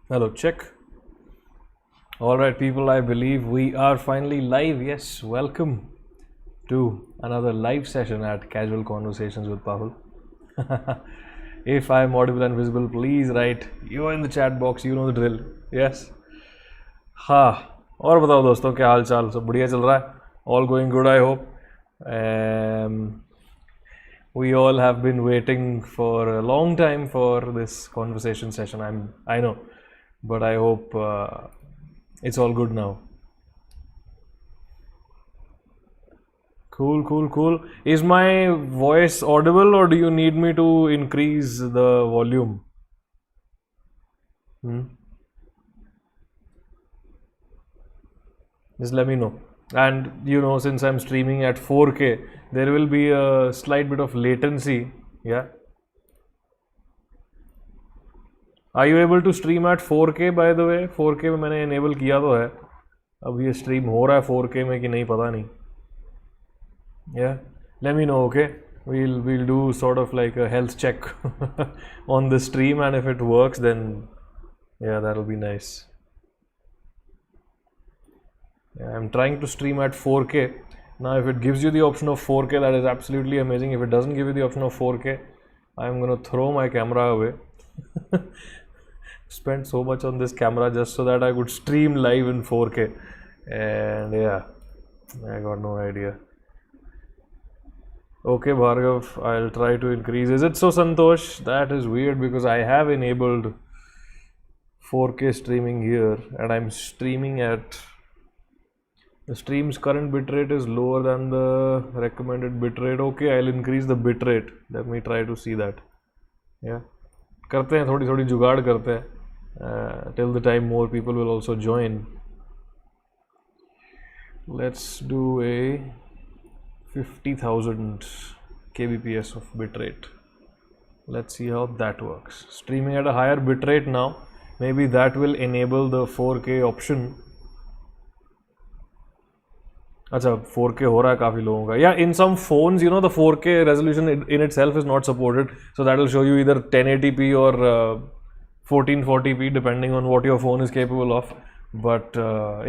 Hello, check. All right, people, I believe we are finally live. Yes, welcome to another live session at Casual Conversations with Pahul. If I am audible and visible, please write you in the chat box. You know the drill. Yes. हाँ, और बताओ दोस्तों, क्या हाल चाल? सब बढ़िया चल रहा है? All going good, I hope. We all have been waiting for a long time for this conversation session. I know, but I hope it's all good now. Cool. Is my voice audible, or do you need me to increase the volume? Just let me know. And you know, since I'm streaming at 4K, there will be a slight bit of latency. Yeah. Are you able to stream at 4K, by the way? 4K में मैंने enable किया तो है. अब ये stream हो रहा है 4K में कि नहीं पता नहीं. Yeah, let me know. Okay, we'll do sort of like a health check on the stream, and if it works, then yeah, that'll be nice. Yeah, I'm trying to stream at 4K. Now, if it gives you the option of 4K, that is absolutely amazing. If it doesn't give you the option of 4K, I'm gonna throw my camera away. Spent so much on this camera just so that I could stream live in 4K, and yeah, I got no idea. Okay, Bhargav, I'll try to increase. Is it so, Santosh? That is weird because I have enabled 4K streaming here, and I'm streaming at the stream's current bitrate is lower than the recommended bitrate. Okay, I'll increase the bitrate. Let me try to see that. Yeah, करते हैं थोड़ी जुगाड़ करते हैं. Till the time more people will also join. Let's do a 50,000 kbps of bitrate. Let's see how that works. Streaming at a higher bitrate now. Maybe that will enable the 4K option. अच्छा 4K हो रहा है काफ़ी लोगों का. Yeah, in some phones, you know, the 4K resolution in itself is not supported. So that will show you either 1080p or 1440p depending on what your phone is capable of. But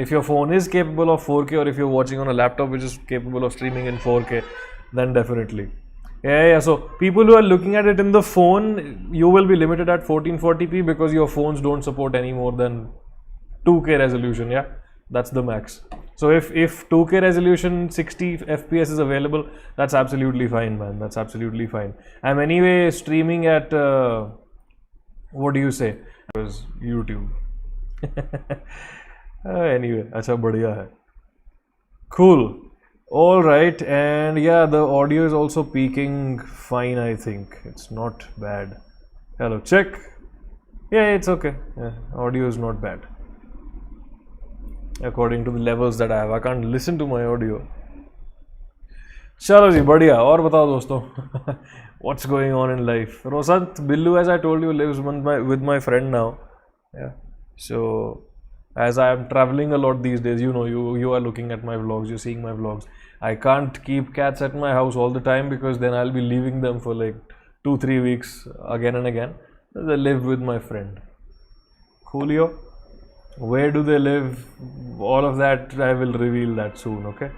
if your phone is capable of 4K, or if you're watching on a laptop which is capable of streaming in 4K, then definitely. Yeah. So people who are looking at it in the phone, you will be limited at 1440p because your phones don't support any more than 2K resolution. Yeah, that's the max. So if 2K resolution 60 FPS is available, that's absolutely fine, man. That's absolutely fine. I'm anyway streaming at what do you say? It was YouTube. Anyway, अच्छा बढ़िया है. Cool. All right, and yeah, the audio is also peaking fine. I think it's not bad. Hello, check. Yeah, it's okay. Yeah, audio is not bad. According to the levels that I have, I can't listen to my audio. चलो जी बढ़िया. और बताओ दोस्तों, what's going on in life? Rosant Billu, as I told you, lives with my friend now. Yeah. So as I am traveling a lot these days, you know, you are looking at my vlogs, you're seeing my vlogs. I can't keep cats at my house all the time because then I'll be leaving them for like 2-3 weeks again and again. They live with my friend Julio. Where do they live? All of that I will reveal that soon, okay?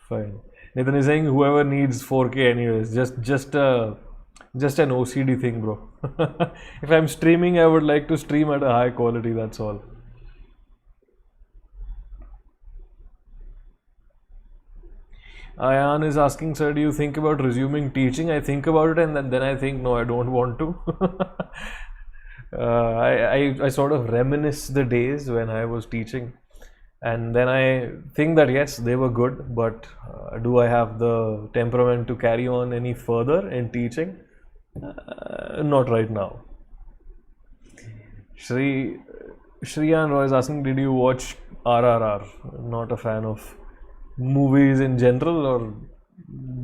Fine. Nathan is saying whoever needs 4K anyways, just an OCD thing, bro. If I'm streaming, I would like to stream at a high quality, that's all. Ayan is asking, sir, do you think about resuming teaching? I think about it and then I think, no, I don't want to. I sort of reminisce the days when I was teaching, and then I think that yes, they were good, but do I have the temperament to carry on any further in teaching? Not right now. Shriyan Roy is asking, did you watch RRR? Not a fan of movies in general, और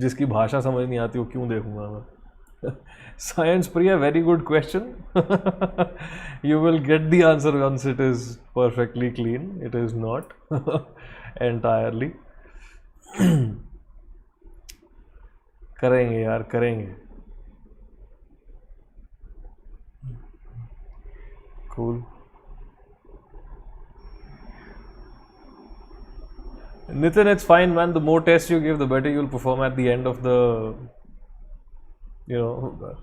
जिसकी भाषा समझ नहीं आती वो क्यों देखूंगा मैं. Science Priya, very good question. You will get the answer once it is perfectly clean. It is not entirely. करेंगे यार, करेंगे. Cool. Nitin, it's fine, man. The more tests you give, the better you'll perform at the end of the, you know,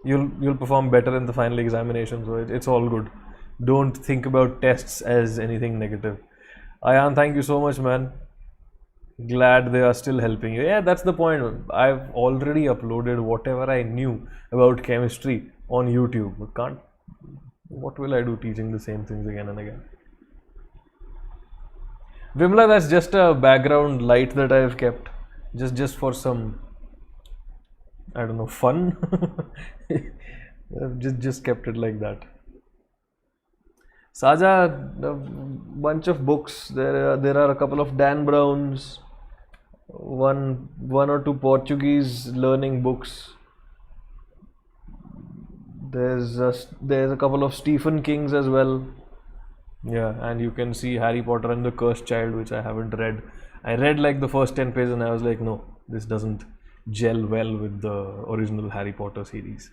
you'll perform better in the final examination. So it's all good. Don't think about tests as anything negative. Ayan, thank you so much, man. Glad they are still helping you. Yeah, that's the point. I've already uploaded whatever I knew about chemistry on YouTube. What will I do teaching the same things again and again? Vimla, that's just a background light that I've kept, just for some, I don't know, fun. I've just kept it like that. Saja, a bunch of books. There are a couple of Dan Browns, one or two Portuguese learning books. There's a couple of Stephen Kings as well. Yeah, and you can see Harry Potter and the Cursed Child, which I haven't read. I read like the first 10 pages and I was like, no, this doesn't gel well with the original Harry Potter series.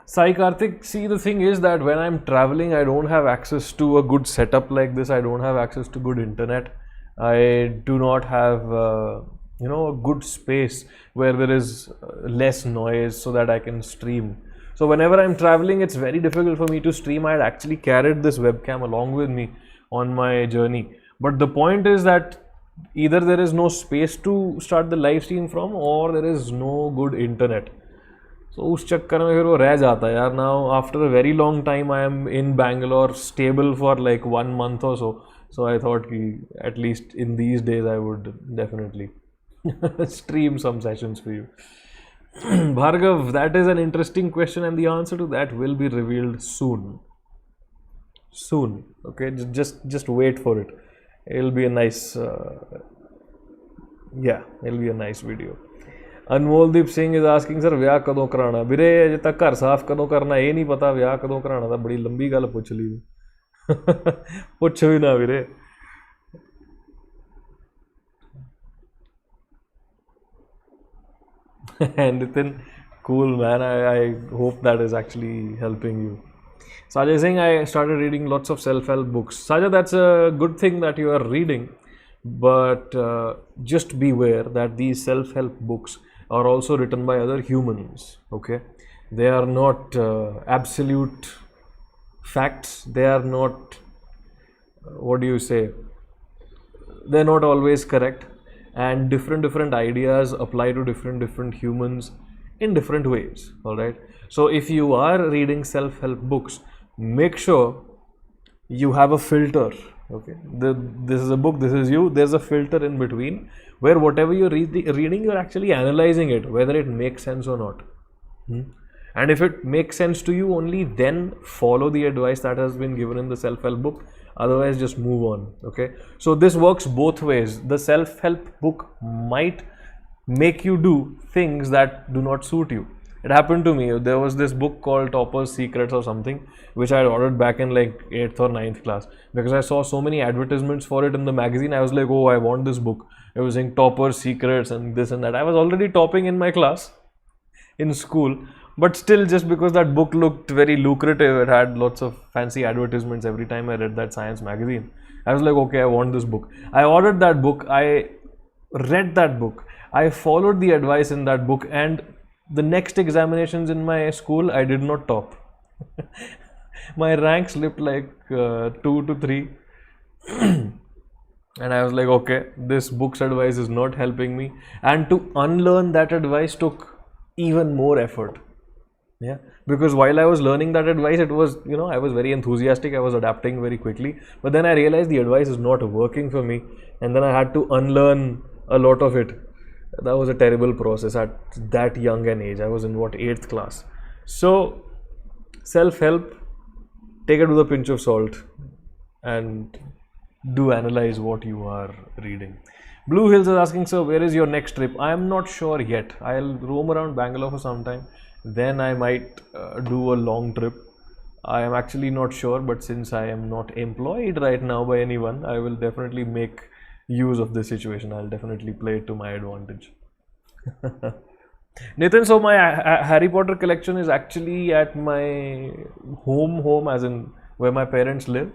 Sai Karthik, see, the thing is that when I'm traveling, I don't have access to a good setup like this. I don't have access to good internet. I do not have, a good space where there is less noise so that I can stream. So whenever I'm traveling, it's very difficult for me to stream. I had actually carried this webcam along with me on my journey. But the point is that either there is no space to start the live stream from, or there is no good internet. So उस चक्कर में फिर वो रह जाता है यार. Now after a very long time I am in Bangalore, stable for like 1 month or so. So I thought at least in these days I would definitely stream some sessions for you. Bhargav, that is an interesting question, and the answer to that will be revealed soon. Soon, okay? Just wait for it. It'll be a nice, yeah, it'll be a nice video. Anmoldeep Singh is asking, sir, ਵਿਆਹ ਕਦੋਂ ਕਰਾਉਣਾ? ਵੀਰੇ ਅਜੇ ਤੱਕ ਘਰ ਸਾਫ਼ ਕਦੋਂ ਕਰਨਾ ਇਹ ਨਹੀਂ ਪਤਾ, ਵਿਆਹ ਕਦੋਂ ਕਰਾਉਣਾ ਤਾਂ ਬੜੀ ਲੰਬੀ ਗੱਲ ਪੁੱਛ ਲਈ। ਪੁੱਛ ਵੀ ਨਾ ਵੀਰੇ। Nitin, cool man. I hope that is actually helping you. Sajay Singh, I started reading lots of self-help books. Sajay, that's a good thing that you are reading, but just beware that these self-help books are also written by other humans. Okay, they are not absolute facts. They are not, what do you say? They're not always correct, and different ideas apply to different humans in different ways. All right, so if you are reading self-help books, make sure you have a filter. Okay, this is a book, this is you, there's a filter in between where whatever you're reading, you're actually analyzing it, whether it makes sense or not. And if it makes sense to you, only then follow the advice that has been given in the self-help book. Otherwise, just move on. Okay, so this works both ways. The self-help book might make you do things that do not suit you. It happened to me. There was this book called Topper's Secrets or something, which I had ordered back in like 8th or 9th class, because I saw so many advertisements for it in the magazine. I was like, oh, I want this book. It was saying Topper's Secrets and this and that. I was already topping in my class in school, but still, just because that book looked very lucrative, it had lots of fancy advertisements every time I read that science magazine. I was like, okay, I want this book. I ordered that book, I read that book, I followed the advice in that book, and the next examinations in my school, I did not top. My rank slipped like 2 to 3. And I was like, okay, this book's advice is not helping me. And to unlearn that advice took even more effort. Yeah, because while I was learning that advice, it was, I was very enthusiastic, I was adapting very quickly, but then I realized the advice is not working for me, and then I had to unlearn a lot of it. That was a terrible process at that young an age. I was in 8th class. So self-help, take it with a pinch of salt and do analyze what you are reading. Blue Hills is asking, sir, where is your next trip? I am not sure yet. I'll roam around Bangalore for some time. Then I might do a long trip. I am actually not sure, but since I am not employed right now by anyone, I will definitely make use of this situation. I'll definitely play it to my advantage. Nathan, so my Harry Potter collection is actually at my home as in where my parents live.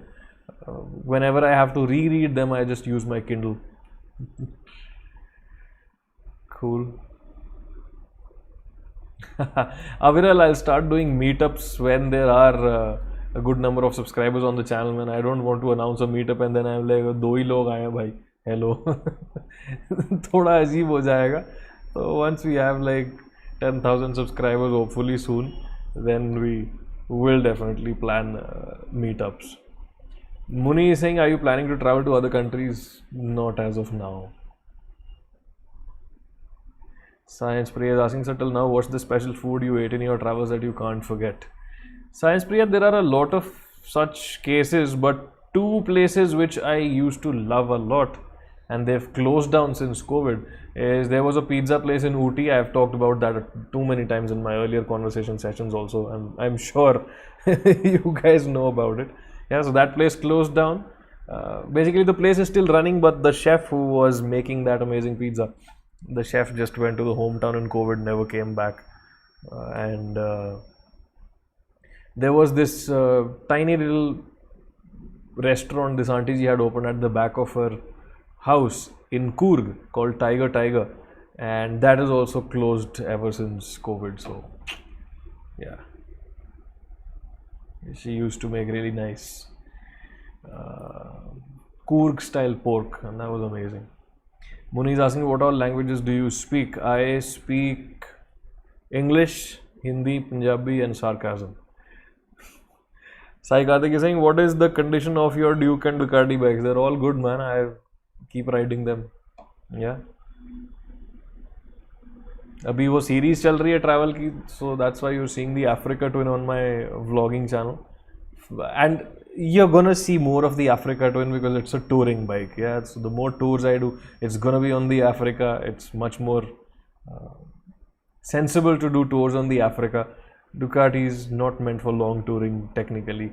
Whenever I have to reread them, I just use my Kindle. Cool. Aviral, I'll start doing meetups when there are a good number of subscribers on the channel, man. I don't want to announce a meetup and then I'm like, दो ही लोग आए हैं भाई, hello. थोड़ा अजीब हो जाएगा. So once we have like 10,000 subscribers, hopefully soon, then we will definitely plan meetups. Muni is saying, are you planning to travel to other countries? Not as of now. Science Priya is asking, sir, till now, what's the special food you ate in your travels that you can't forget? Science Priya, there are a lot of such cases, but two places which I used to love a lot and they've closed down since COVID is there was a pizza place in Ooty. I've talked about that too many times in my earlier conversation sessions also, and I'm sure you guys know about it. Yeah, so that place closed down. Basically the place is still running, but the chef who was making that amazing pizza, the chef just went to the hometown in COVID, never came back. And there was this tiny little restaurant this auntie ji had opened at the back of her house in Coorg called Tiger, and that is also closed ever since COVID. So yeah, she used to make really nice Coorg style pork, and that was amazing. Muni is asking, what all languages do you speak? I speak English, Hindi, Punjabi and sarcasm. Sai Karthik is saying, what is the condition of your Duke and Ducati bikes? They're all good, man. I keep riding them. Yeah. अभी वो series चल रही है travel की, so that's why you're seeing the Africa twin on my vlogging channel. and you're gonna see more of the Africa Twin because it's a touring bike. Yeah, so the more tours I do, it's gonna be on the Africa. It's much more sensible to do tours on the Africa. Ducati is not meant for long touring technically.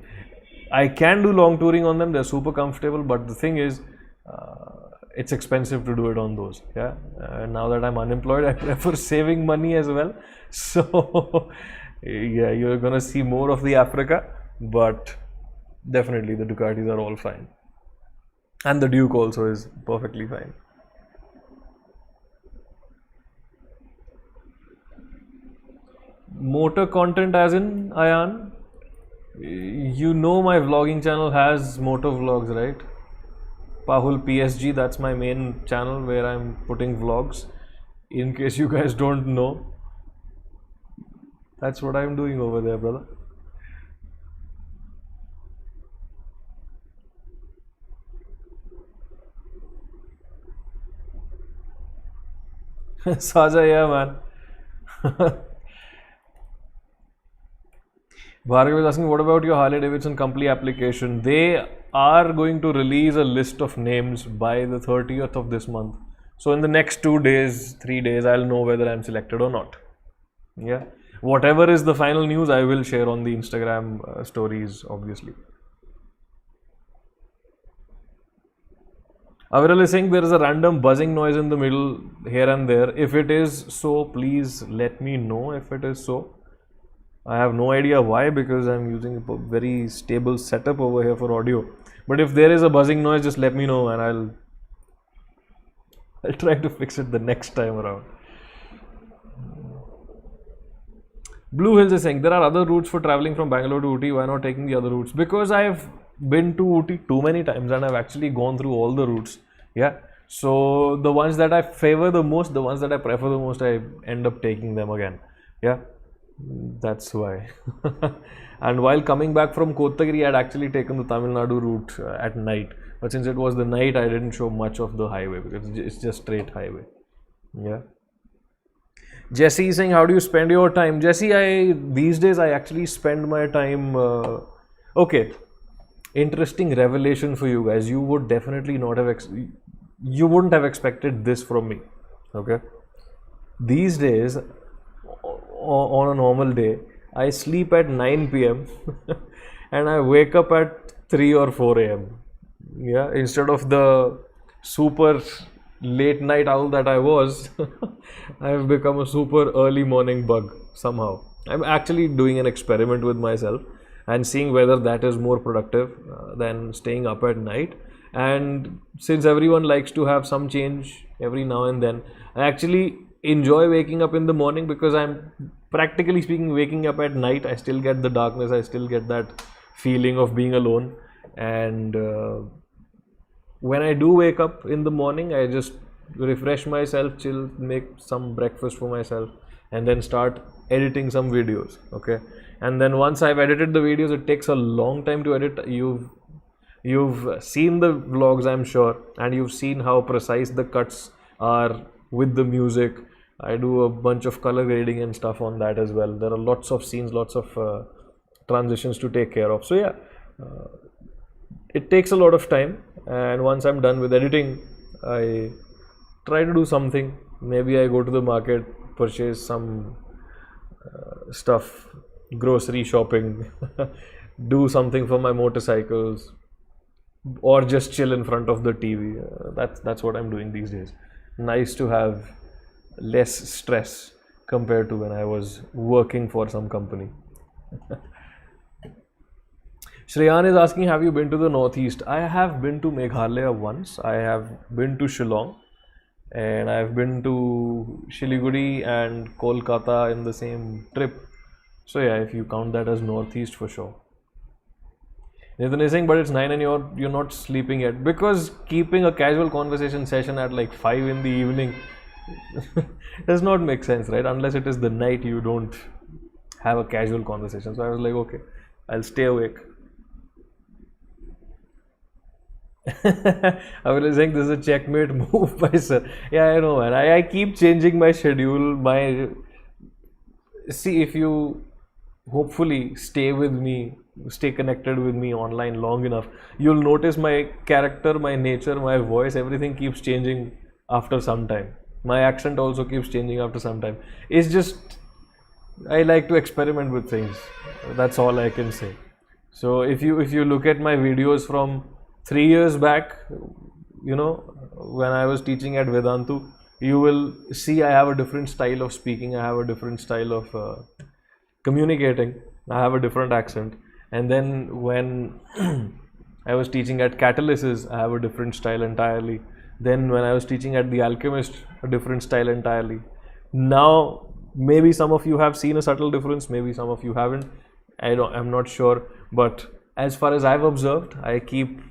I can do long touring on them, they're super comfortable, but the thing is, it's expensive to do it on those. Yeah, now that I'm unemployed, I prefer saving money as well. So, yeah, you're gonna see more of the Africa, but definitely the Ducatis are all fine. And the Duke also is perfectly fine. Motor content as in Ayan? You know my vlogging channel has motor vlogs, right? Pahul PSG, that's my main channel where I'm putting vlogs. In case you guys don't know, that's what I'm doing over there, brother. Saja, yeah, man. Bhargav is asking, what about your Harley Davidson company application? They are going to release a list of names by the 30th of this month. So in the next 2 days, 3 days, I'll know whether I'm selected or not. Yeah. Whatever is the final news, I will share on the Instagram stories, obviously. Aviral is saying there is a random buzzing noise in the middle here and there. If it is so, please let me know if it is so. I have no idea why, because I'm using a very stable setup over here for audio. But if there is a buzzing noise, just let me know and I'll try to fix it the next time around. Blue Hills is saying there are other routes for traveling from Bangalore to Ooty. Why not taking the other routes? Because I've been to Ooty too many times and I've actually gone through all the routes. Yeah. So the ones that I favor the most, the ones that I prefer the most, I end up taking them again. Yeah. That's why. And while coming back from Kotagiri, I had actually taken the Tamil Nadu route at night. But since it was the night, I didn't show much of the highway because it's just straight highway. Yeah. Jesse is saying, how do you spend your time? Jesse, these days I actually spend my time. Okay, interesting revelation for you guys. You would definitely not have. You wouldn't have expected this from me. Okay. These days, on a normal day, I sleep at 9 p.m. and I wake up at 3 or 4 a.m. Yeah, instead of the super late night owl that I was, I have become a super early morning bug somehow. I'm actually doing an experiment with myself and seeing whether that is more productive than staying up at night. And since everyone likes to have some change every now and then, I actually enjoy waking up in the morning because I'm practically speaking waking up at night. I still get the darkness, I still get that feeling of being alone. And when I do wake up in the morning, I just refresh myself, chill, make some breakfast for myself, and then start editing some videos. Okay, and then once I've edited the videos, it takes a long time to edit. You've seen the vlogs, I'm sure, and you've seen how precise the cuts are with the music. I do a bunch of color grading and stuff on that as well. There are lots of scenes, lots of transitions to take care of. So yeah, it takes a lot of time, and once I'm done with editing, I try to do something. Maybe I go to the market, purchase some stuff, grocery shopping, do something for my motorcycles, or just chill in front of the TV. That's what I'm doing these days. Nice to have less stress compared to when I was working for some company. Shreyan is asking, have you been to the Northeast? I have been to Meghalaya once. I have been to Shillong, and I've been to Siliguri and Kolkata in the same trip. So yeah, if you count that as Northeast, for sure. Nathan is saying, but it's 9 and you're not sleeping yet, because keeping a casual conversation session at like 5 in the evening does not make sense, right? Unless it is the night, you don't have a casual conversation. So I was like, okay, I'll stay awake. I was saying this is a checkmate move by sir. Yeah, I know, man. I keep changing my schedule. See, if you hopefully stay with me stay connected with me online long enough, you'll notice my character, my nature, my voice, everything keeps changing after some time. My accent also keeps changing after some time. It's just, I like to experiment with things. That's all I can say. So if you look at my videos from 3 years back, when I was teaching at Vedantu, you will see I have a different style of speaking. I have a different style of communicating. I have a different accent. And then when I was teaching at Catalysis, I have a different style entirely. Then when I was teaching at The Alchemist, a different style entirely. Now, maybe some of you have seen a subtle difference, maybe some of you haven't. I'm not sure. But as far as I've observed, I keep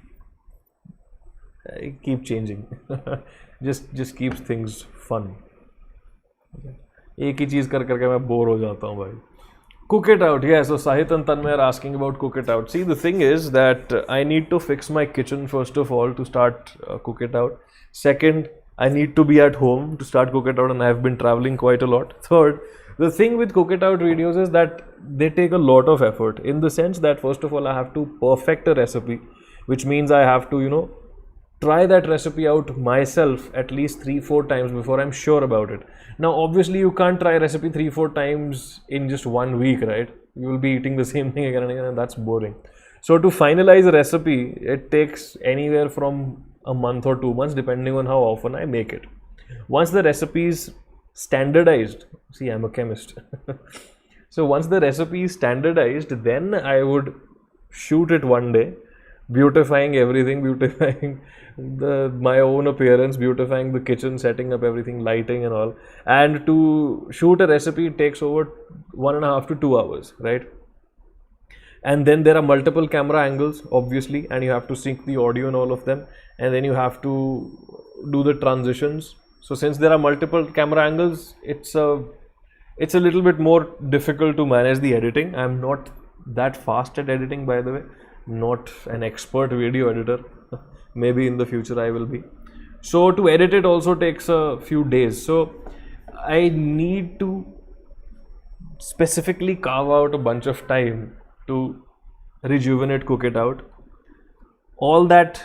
changing. just keeps things fun. एक ही चीज़ कर करके मैं bore हो जाता हूँ भाई. Cook it out, yeah. So Sahit and Tanmay are asking about cook it out. See, the thing is that I need to fix my kitchen first of all to start cook it out. Second, I need to be at home to start cook it out, and I've been traveling quite a lot. Third, the thing with cook it out videos is that they take a lot of effort, in the sense that first of all I have to perfect a recipe, which means I have to try that recipe out myself at least 3-4 times before I'm sure about it. Now obviously you can't try a recipe 3-4 times in just 1 week, right? You will be eating the same thing again and again, and that's boring. So to finalize a recipe, it takes anywhere from a month or 2 months depending on how often I make it. Once the recipe is standardized, see, I'm a chemist. So once the recipe is standardized, then I would shoot it one day, beautifying everything, beautifying my own appearance, beautifying the kitchen, setting up everything, lighting and all. And to shoot a recipe, it takes over 1.5 to 2 hours, right? And then there are multiple camera angles, obviously, and you have to sync the audio and all of them, and then you have to do the transitions. So since there are multiple camera angles, it's a little bit more difficult to manage the editing. I'm not that fast at editing, by the way. Not an expert video editor. Maybe in the future I will be. So to edit it also takes a few days. So I need to specifically carve out a bunch of time to rejuvenate, cook it out. All that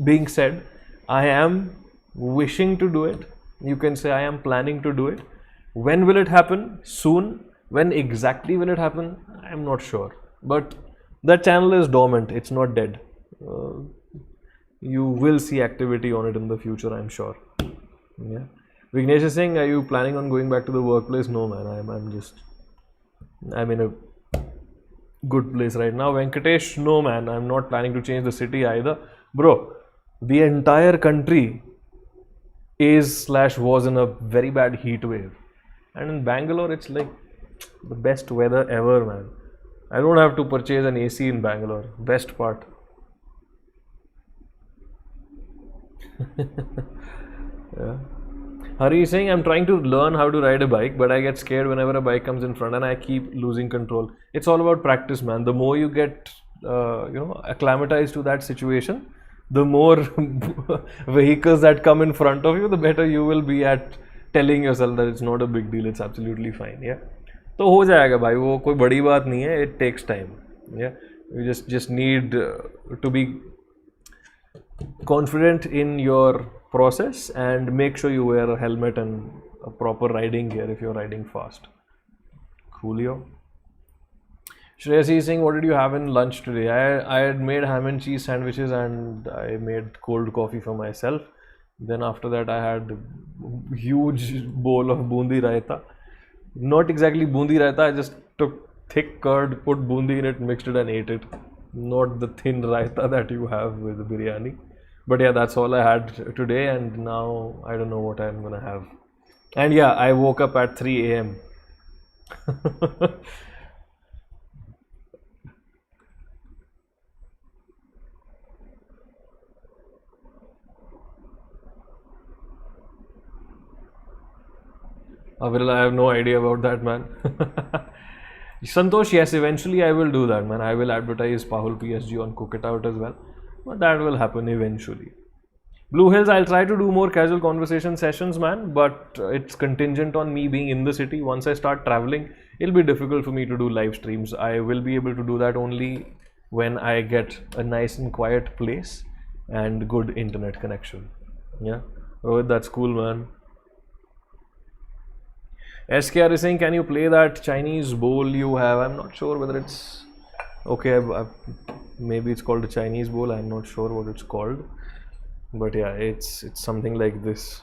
being said, I am wishing to do it. You can say I am planning to do it. When will it happen? Soon. When exactly will it happen? I'm not sure. But that channel is dormant. It's not dead. You will see activity on it in the future, I'm sure. Yeah. Vignesh is saying, are you planning on going back to the workplace? No, man. I'm in a good place right now. Venkatesh, no, man. I'm not planning to change the city either. Bro, the entire country was in a very bad heat wave. And in Bangalore, it's like the best weather ever, man. I don't have to purchase an AC in Bangalore. Best part. Yeah. Hari is saying, I'm trying to learn how to ride a bike, but I get scared whenever a bike comes in front and I keep losing control. It's all about practice, man. The more you get, acclimatized to that situation, the more vehicles that come in front of you, the better you will be at telling yourself that it's not a big deal, it's absolutely fine. Yeah. तो हो जाएगा भाई, वो कोई बड़ी बात नहीं है. It takes time. Yeah. You just need to be confident in your process and make sure you wear a helmet and a proper riding gear if you're riding fast. Coolio. Shreyasi is saying, what did you have in lunch today? I had made ham and cheese sandwiches and I made cold coffee for myself. Then after that I had a huge bowl of bundi raita. Not exactly bundi raita, I just took thick curd, put bundi in it, mixed it and ate it. Not the thin raita that you have with biryani. But yeah, that's all I had today, and now I don't know what I'm gonna have. And yeah, I woke up at 3 a.m. Avril, I have no idea about that, man. Santosh, yes, eventually I will do that, man. I will advertise Pahul PSG on Cook It Out as well. But that will happen eventually. Blue Hills, I'll try to do more casual conversation sessions, man. But it's contingent on me being in the city. Once I start traveling, it'll be difficult for me to do live streams. I will be able to do that only when I get a nice and quiet place and good internet connection. Yeah, Rohit, that's cool, man. SKR is saying, can you play that Chinese bowl you have? I'm not sure whether it's okay. Maybe it's called a Chinese bowl. I'm not sure what it's called, but yeah, it's something like this.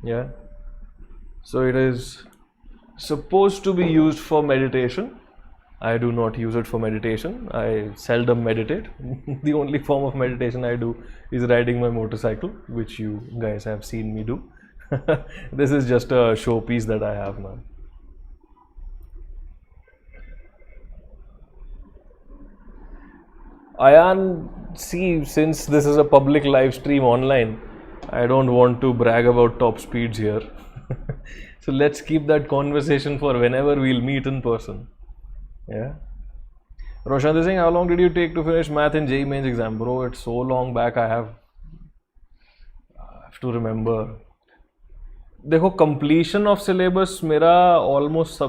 Yeah. So it is supposed to be used for meditation. I do not use it for meditation. I seldom meditate. The only form of meditation I do is riding my motorcycle, which you guys have seen me do. This is just a showpiece that I have now. Ayan, see, since this is a public live stream online, I don't want to brag about top speeds here. So let's keep that conversation for whenever we'll meet in person. Yeah. Roshan is saying, how long did you take to finish math in JEE mains exam? Bro, it's so long back, I have to remember. देखो, completion of syllabus मेरा almost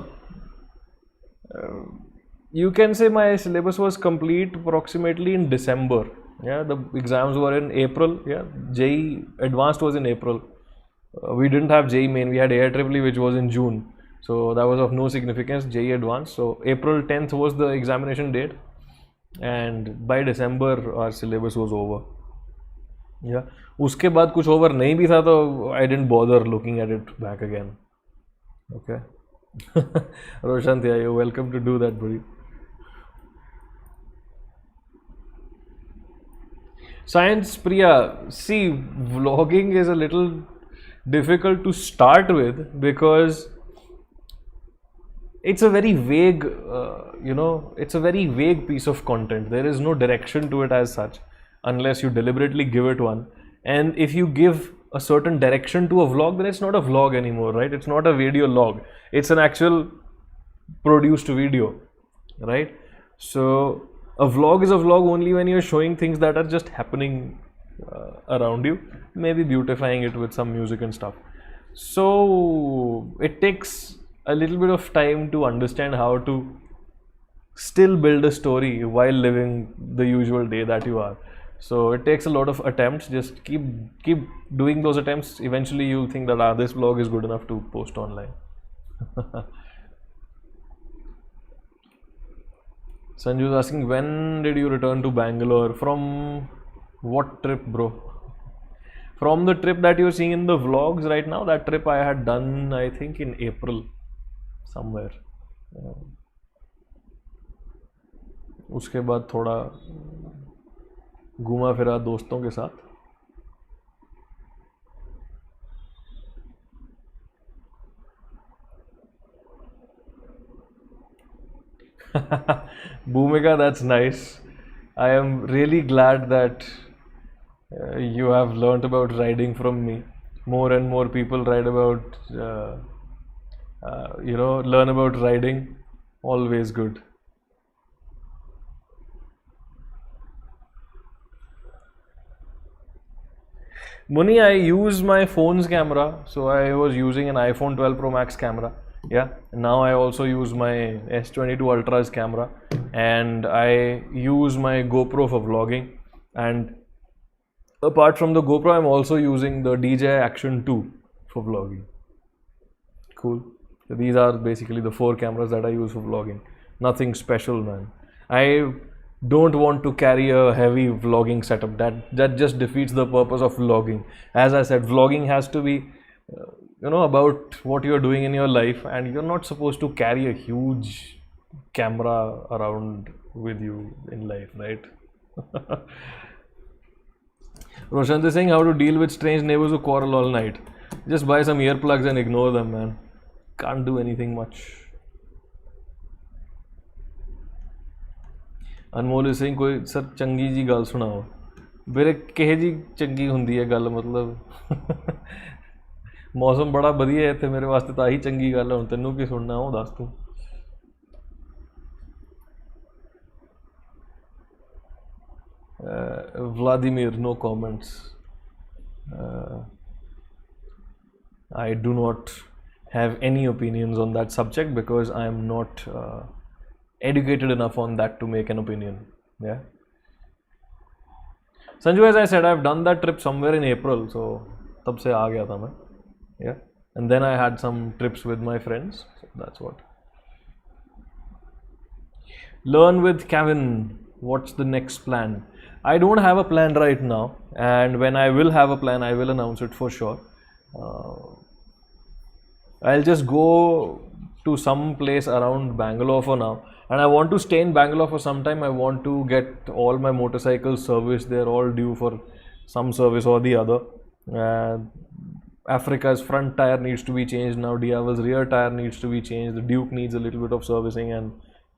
you can say my syllabus was complete approximately in December. Yeah, the exams were in April. Yeah, JEE advanced was in April. We didn't have JEE main, we had AIEEE, which was in June, so that was of no significance. JEE advanced, so April 10th was the examination date, and by December our syllabus was over. Yeah, उसके बाद कुछ over नहीं भी था, तो I didn't bother looking at it back again. Okay. Roshan, yeah, you're welcome to do that, buddy. Science Priya, see, vlogging is a little difficult to start with because it's a very vague, it's a very vague piece of content. There is no direction to it as such, unless you deliberately give it one. And if you give a certain direction to a vlog, then it's not a vlog anymore, right? It's not a video log. It's an actual produced video, right? So a vlog is a vlog only when you're showing things that are just happening around you, maybe beautifying it with some music and stuff. So it takes a little bit of time to understand how to still build a story while living the usual day that you are. So it takes a lot of attempts. Just keep doing those attempts. Eventually you'll think that this vlog is good enough to post online. Sanju is asking, when did you return to Bangalore? From what trip, bro? From the trip that you're seeing in the vlogs right now, that trip I had done, I think, in April somewhere. उसके बाद थोड़ा घूमा फिरा दोस्तों के साथ. Bhumika, that's nice. I am really glad that you have learnt about riding from me. More and more people ride about, learn about riding. Always good. Muni, I use my phone's camera. So I was using an iPhone 12 Pro Max camera. Yeah, now I also use my S22 Ultra's camera, and I use my GoPro for vlogging. And apart from the GoPro, I'm also using the DJI Action 2 for vlogging. Cool. So these are basically the 4 cameras that I use for vlogging. Nothing special, man. I don't want to carry a heavy vlogging setup. That just defeats the purpose of vlogging. As I said, vlogging has to be about what you're doing in your life, and you're not supposed to carry a huge camera around with you in life, right? Roshan is saying, how to deal with strange neighbors who quarrel all night. Just buy some earplugs and ignore them, man. Can't do anything much. Anmol is saying, कोई sir चंगी जी गल सुनाओ. मेरे कहे जी चंगी हुंदी है गल, मतलब मौसम बड़ा वधिया है इत्थे मेरे वास्ते तां ही चंगी गल है हुण तैनूं की सुनना वो दस तूं Vladimir, no comments. I do not have any opinions on that subject because I am not educated enough on that to make an opinion. Yeah. Sanju, as I said, I've done that trip somewhere in April, so tab se aa gaya tha main. Yeah. And then I had some trips with my friends. So that's what. Learn with Kevin. What's the next plan? I don't have a plan right now, and when I will have a plan, I will announce it for sure. I'll just go to some place around Bangalore for now, and I want to stay in Bangalore for some time. I want to get all my motorcycles serviced. They're all due for some service or the other. Africa's front tire needs to be changed now. Diava's rear tire needs to be changed. The Duke needs a little bit of servicing and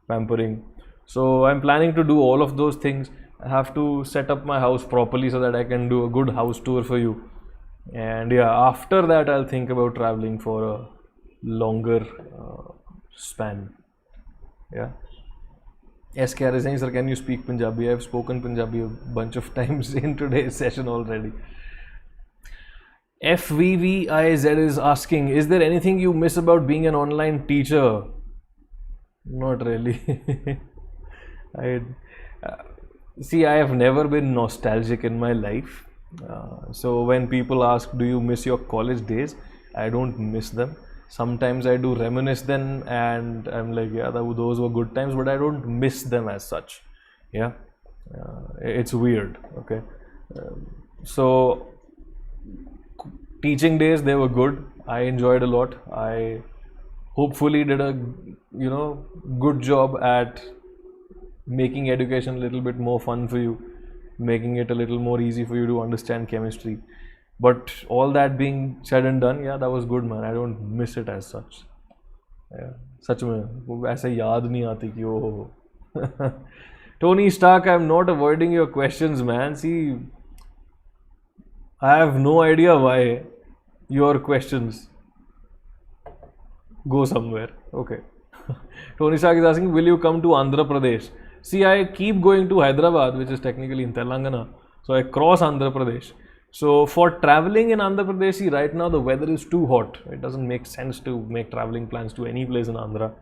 pampering. So I'm planning to do all of those things. I have to set up my house properly so that I can do a good house tour for you. And yeah, after that I'll think about traveling for a longer span. Yeah. SKR is saying, sir, can you speak Punjabi? I've spoken Punjabi a bunch of times in today's session already. FVVIZ is asking, is there anything you miss about being an online teacher? Not really. See, I have never been nostalgic in my life. So when people ask, do you miss your college days? I don't miss them. Sometimes I do reminisce them and I'm like, yeah, those were good times, but I don't miss them as such. Yeah, it's weird. Okay. So teaching days, they were good. I enjoyed a lot. I hopefully did a good job at making education a little bit more fun for you, making it a little more easy for you to understand chemistry. But all that being said and done, yeah, that was good, man. I don't miss it as such. Yeah, सच में वो ऐसे याद नहीं आती कि वो Tony Stark, I'm not avoiding your questions, man. See, I have no idea why your questions go somewhere. Okay. Tony Stark is asking, will you come to Andhra Pradesh? See, I keep going to Hyderabad, which is technically in Telangana. So I cross Andhra Pradesh. So for traveling in Andhra Pradesh, see, right now the weather is too hot. It doesn't make sense to make traveling plans to any place in Andhra.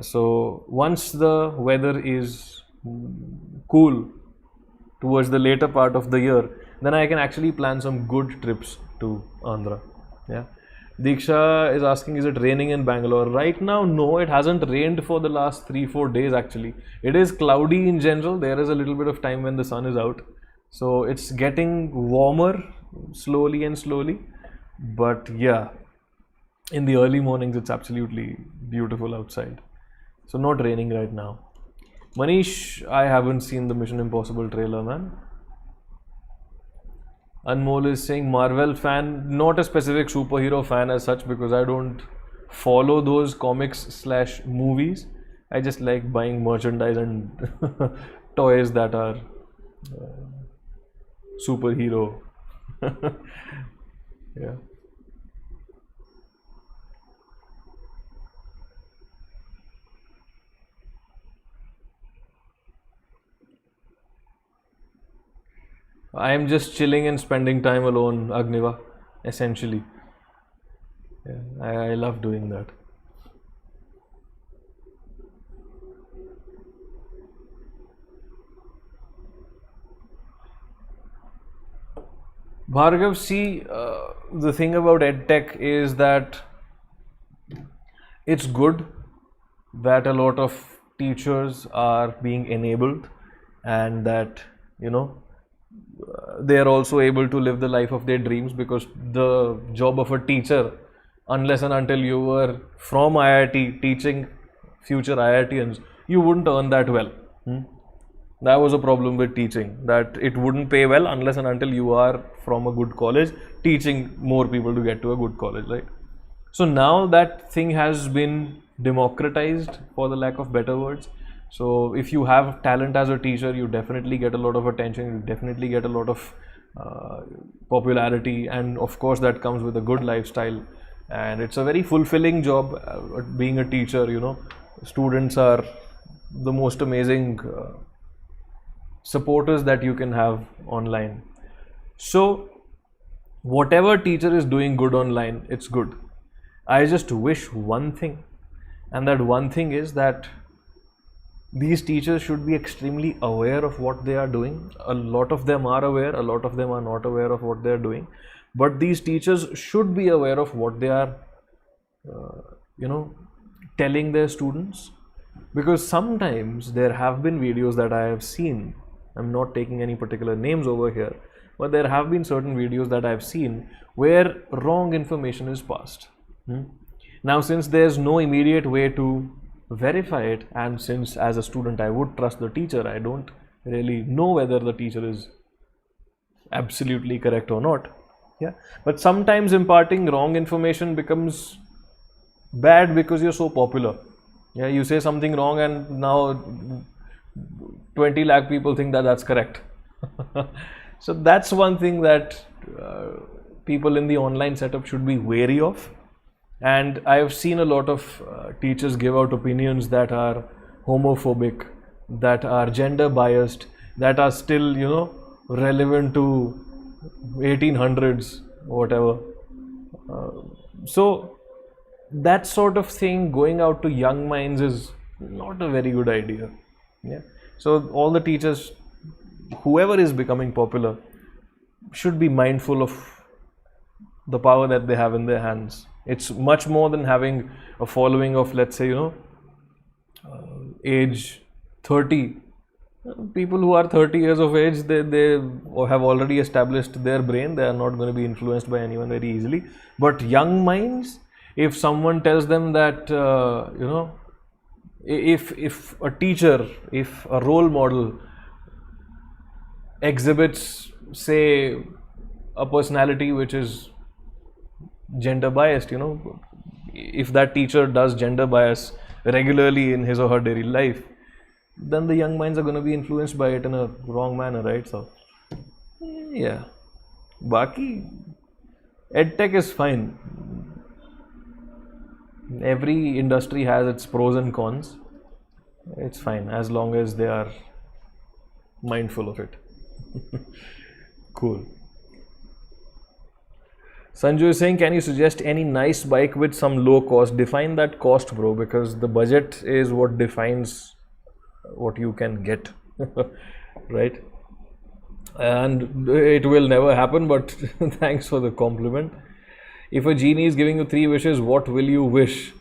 So once the weather is cool towards the later part of the year, then I can actually plan some good trips to Andhra. Yeah. Diksha is asking, is it raining in Bangalore? Right now, no, it hasn't rained for the last 3-4 days actually. It is cloudy in general. There is a little bit of time when the sun is out. So it's getting warmer slowly and slowly. But yeah, in the early mornings, it's absolutely beautiful outside. So not raining right now. Manish, I haven't seen the Mission Impossible trailer, man. Anmol is saying Marvel fan, not a specific superhero fan as such because I don't follow those comics/movies. I just like buying merchandise and toys that are superhero. Yeah. I am just chilling and spending time alone, Agniva, essentially. Yeah, I love doing that. Bhargav, see, the thing about EdTech is that it's good that a lot of teachers are being enabled and that, they are also able to live the life of their dreams, because the job of a teacher, unless and until you were from IIT teaching future IITians, you wouldn't earn that well. That was a problem with teaching, that it wouldn't pay well unless and until you are from a good college teaching more people to get to a good college, right? So now that thing has been democratized, for the lack of better words. So if you have talent as a teacher, you definitely get a lot of attention, you definitely get a lot of popularity, and of course that comes with a good lifestyle, and it's a very fulfilling job being a teacher. Students are the most amazing supporters that you can have online. So whatever teacher is doing good online, it's good. I just wish one thing, and that one thing is that these teachers should be extremely aware of what they are doing. A lot of them are aware, a lot of them are not aware of what they are doing, but these teachers should be aware of what they are telling their students, because sometimes there have been videos that I have seen. I'm not taking any particular names over here, but there have been certain videos that I've seen where wrong information is passed. Now, since there's no immediate way to verify it, and since as a student I would trust the teacher, I don't really know whether the teacher is absolutely correct or not. But sometimes imparting wrong information becomes bad because you're so popular. You say something wrong and now 20 lakh people think that that's correct. So that's one thing that people in the online setup should be wary of. And I have seen a lot of teachers give out opinions that are homophobic, that are gender biased, that are still, relevant to 1800s or whatever. So that sort of thing going out to young minds is not a very good idea. So all the teachers, whoever is becoming popular, should be mindful of the power that they have in their hands. It's much more than having a following of, let's say, age 30. People who are 30 years of age, they have already established their brain. They are not going to be influenced by anyone very easily. But young minds, if someone tells them that, if a teacher, if a role model exhibits, say, a personality which is gender biased, if that teacher does gender bias regularly in his or her daily life, then the young minds are going to be influenced by it in a wrong manner, right? So Baki, edtech is fine. Every industry has its pros and cons. It's fine as long as they are mindful of it. Cool. Sanju is saying, can you suggest any nice bike with some low cost? Define that cost, bro, because the budget is what defines what you can get. Right? And it will never happen, but thanks for the compliment. If a genie is giving you 3 wishes, what will you wish?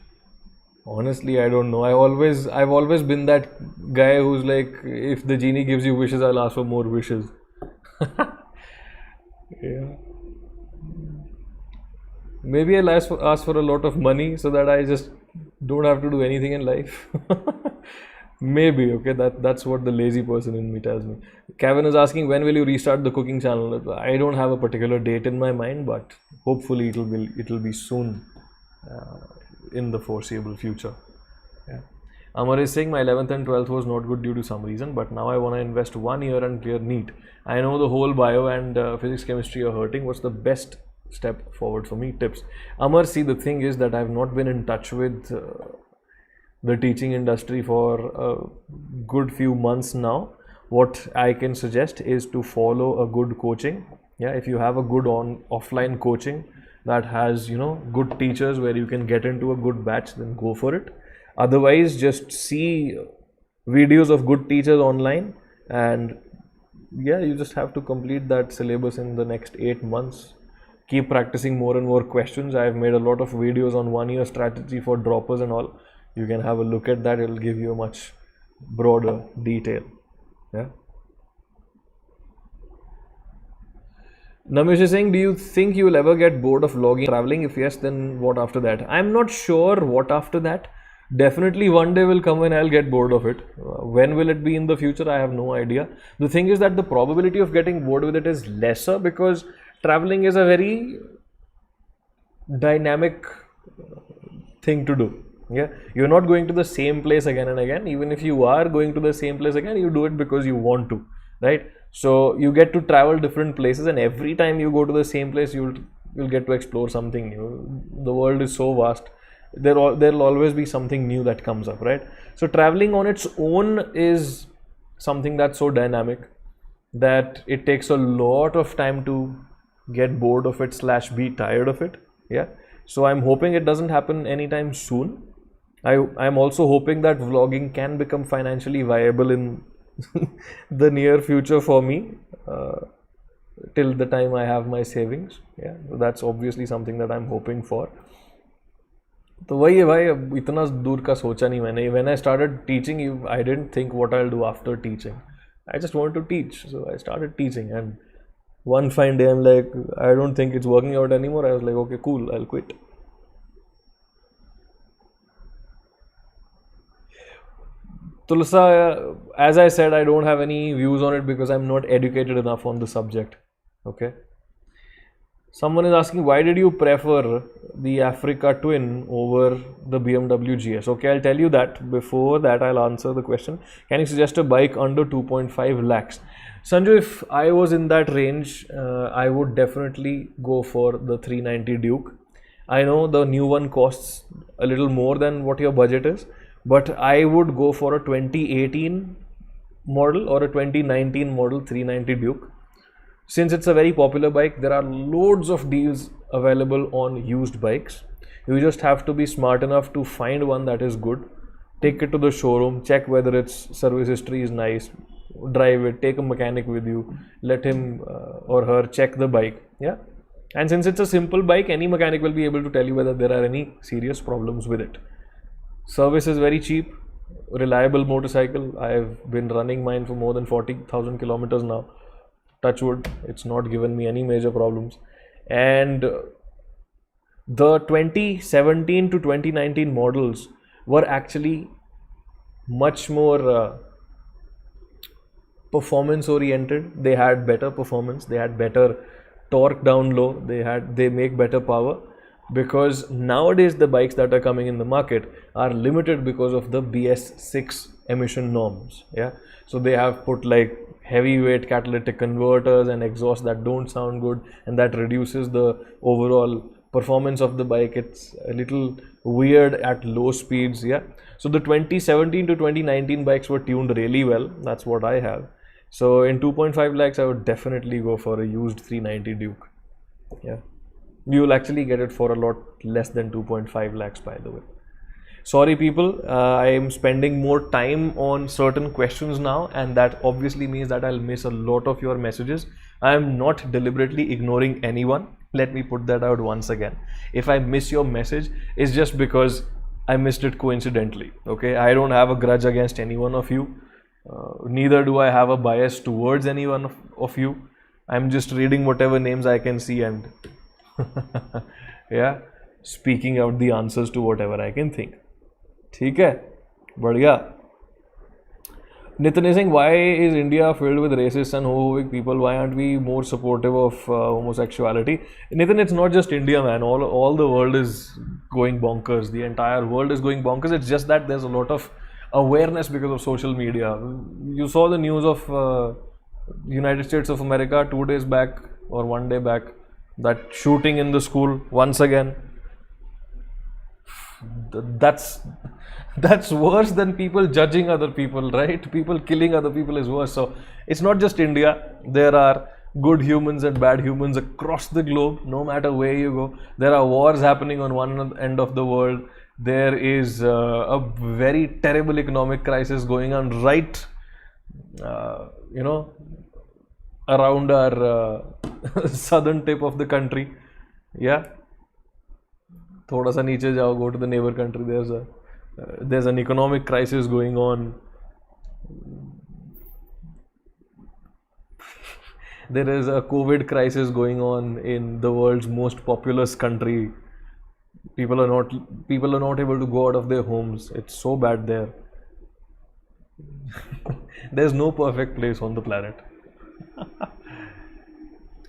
Honestly, I don't know. I've always been that guy who's like, if the genie gives you wishes, I'll ask for more wishes. Maybe I'll ask for a lot of money so that I just don't have to do anything in life. Maybe, okay, that's what the lazy person in me tells me. Kevin is asking, when will you restart the cooking channel? I don't have a particular date in my mind, but hopefully it'll be soon, in the foreseeable future. Amar is saying, my 11th and 12th was not good due to some reason, but now I want to invest 1 year and clear NEET. I know the whole bio and physics chemistry are hurting. What's the best step forward for me? Tips. Amar, see, the thing is that I've not been in touch with the teaching industry for a good few months now. What I can suggest is to follow a good coaching. If you have a good offline coaching that has good teachers where you can get into a good batch, then go for it. Otherwise, just see videos of good teachers online, and you just have to complete that syllabus in the next 8 months. Keep practicing more and more questions. I've made a lot of videos on 1 year strategy for droppers and all. You can have a look at that. It'll give you a much broader detail. Namish is saying, do you think you will ever get bored of vlogging, traveling? If yes, then what after that? I'm not sure what after that. Definitely one day will come when I'll get bored of it. When will it be in the future? I have no idea. The thing is that the probability of getting bored with it is lesser because traveling is a very dynamic thing to do. You're not going to the same place again and again. Even if you are going to the same place again, you do it because you want to, right? So you get to travel different places, and every time you go to the same place, you'll get to explore something new. The world is so vast. There'll always be something new that comes up, right? So traveling on its own is something that's so dynamic that it takes a lot of time to get bored of it slash be tired of it. Yeah. So I'm hoping it doesn't happen anytime soon. I'm also hoping that vlogging can become financially viable in the near future for me, till the time I have my savings. Yeah, so that's obviously something that I'm hoping for. तो वही है भाई, अब इतना दूर का सोचा नहीं मैंने. When I started teaching, I didn't think what I'll do after teaching. I just wanted to teach, so I started teaching. And one fine day, I'm like, I don't think it's working out anymore. I was like, okay, cool, I'll quit. Tulsa, as I said, I don't have any views on it because I'm not educated enough on the subject. Okay. Someone is asking, why did you prefer the Africa Twin over the BMW GS? Okay, I'll tell you that. Before that, I'll answer the question. Can you suggest a bike under 2.5 lakhs? Sanju, if I was in that range, I would definitely go for the 390 Duke. I know the new one costs a little more than what your budget is, but I would go for a 2018 model or a 2019 model 390 Duke. Since it's a very popular bike, there are loads of deals available on used bikes. You just have to be smart enough to find one that is good, take it to the showroom, check whether its service history is nice, drive it, take a mechanic with you, let him or her check the bike. Yeah. And since it's a simple bike, any mechanic will be able to tell you whether there are any serious problems with it. Service is very cheap, reliable motorcycle. I've been running mine for more than 40,000 kilometers now. Touch wood, it's not given me any major problems. And the 2017 to 2019 models were actually much more performance oriented. They had better performance, they had better torque down low, they make better power, because nowadays the bikes that are coming in the market are limited because of the BS6 emission norms. Yeah, so they have put like heavyweight catalytic converters and exhaust that don't sound good, and that reduces the overall performance of the bike. It's a little weird at low speeds. Yeah, so the 2017 to 2019 bikes were tuned really well. That's what I have. So in 2.5 lakhs, I would definitely go for a used 390 Duke. Yeah, you will actually get it for a lot less than 2.5 lakhs, by the way. Sorry people, I am spending more time on certain questions now, and that obviously means that I'll miss a lot of your messages. I am not deliberately ignoring anyone. Let me put that out once again. If I miss your message, it's just because I missed it coincidentally. Okay, I don't have a grudge against any one of you. Neither do I have a bias towards any one of you. I'm just reading whatever names I can see and yeah, speaking out the answers to whatever I can think. ठीक है, बढ़िया. Nitin is saying, why is India filled with racist and homophobic people? Why aren't we more supportive of homosexuality? Nitin, it's not just India, man. All the world is going bonkers. The entire world is going bonkers. It's just that there's a lot of awareness because of social media. You saw the news of United States of America 2 days back or 1 day back. That shooting in the school once again. That's worse than people judging other people, right? People killing other people is worse. So it's not just India. There are good humans and bad humans across the globe, no matter where you go. There are wars happening on one end of the world. There is a very terrible economic crisis going on right, around our southern tip of the country. Yeah. थोड़ा सा नीचे जाओ, go to the neighbor country. There's an economic crisis going on. There is a COVID crisis going on in the world's most populous country. People are not able to go out of their homes. It's so bad there. There's no perfect place on the planet.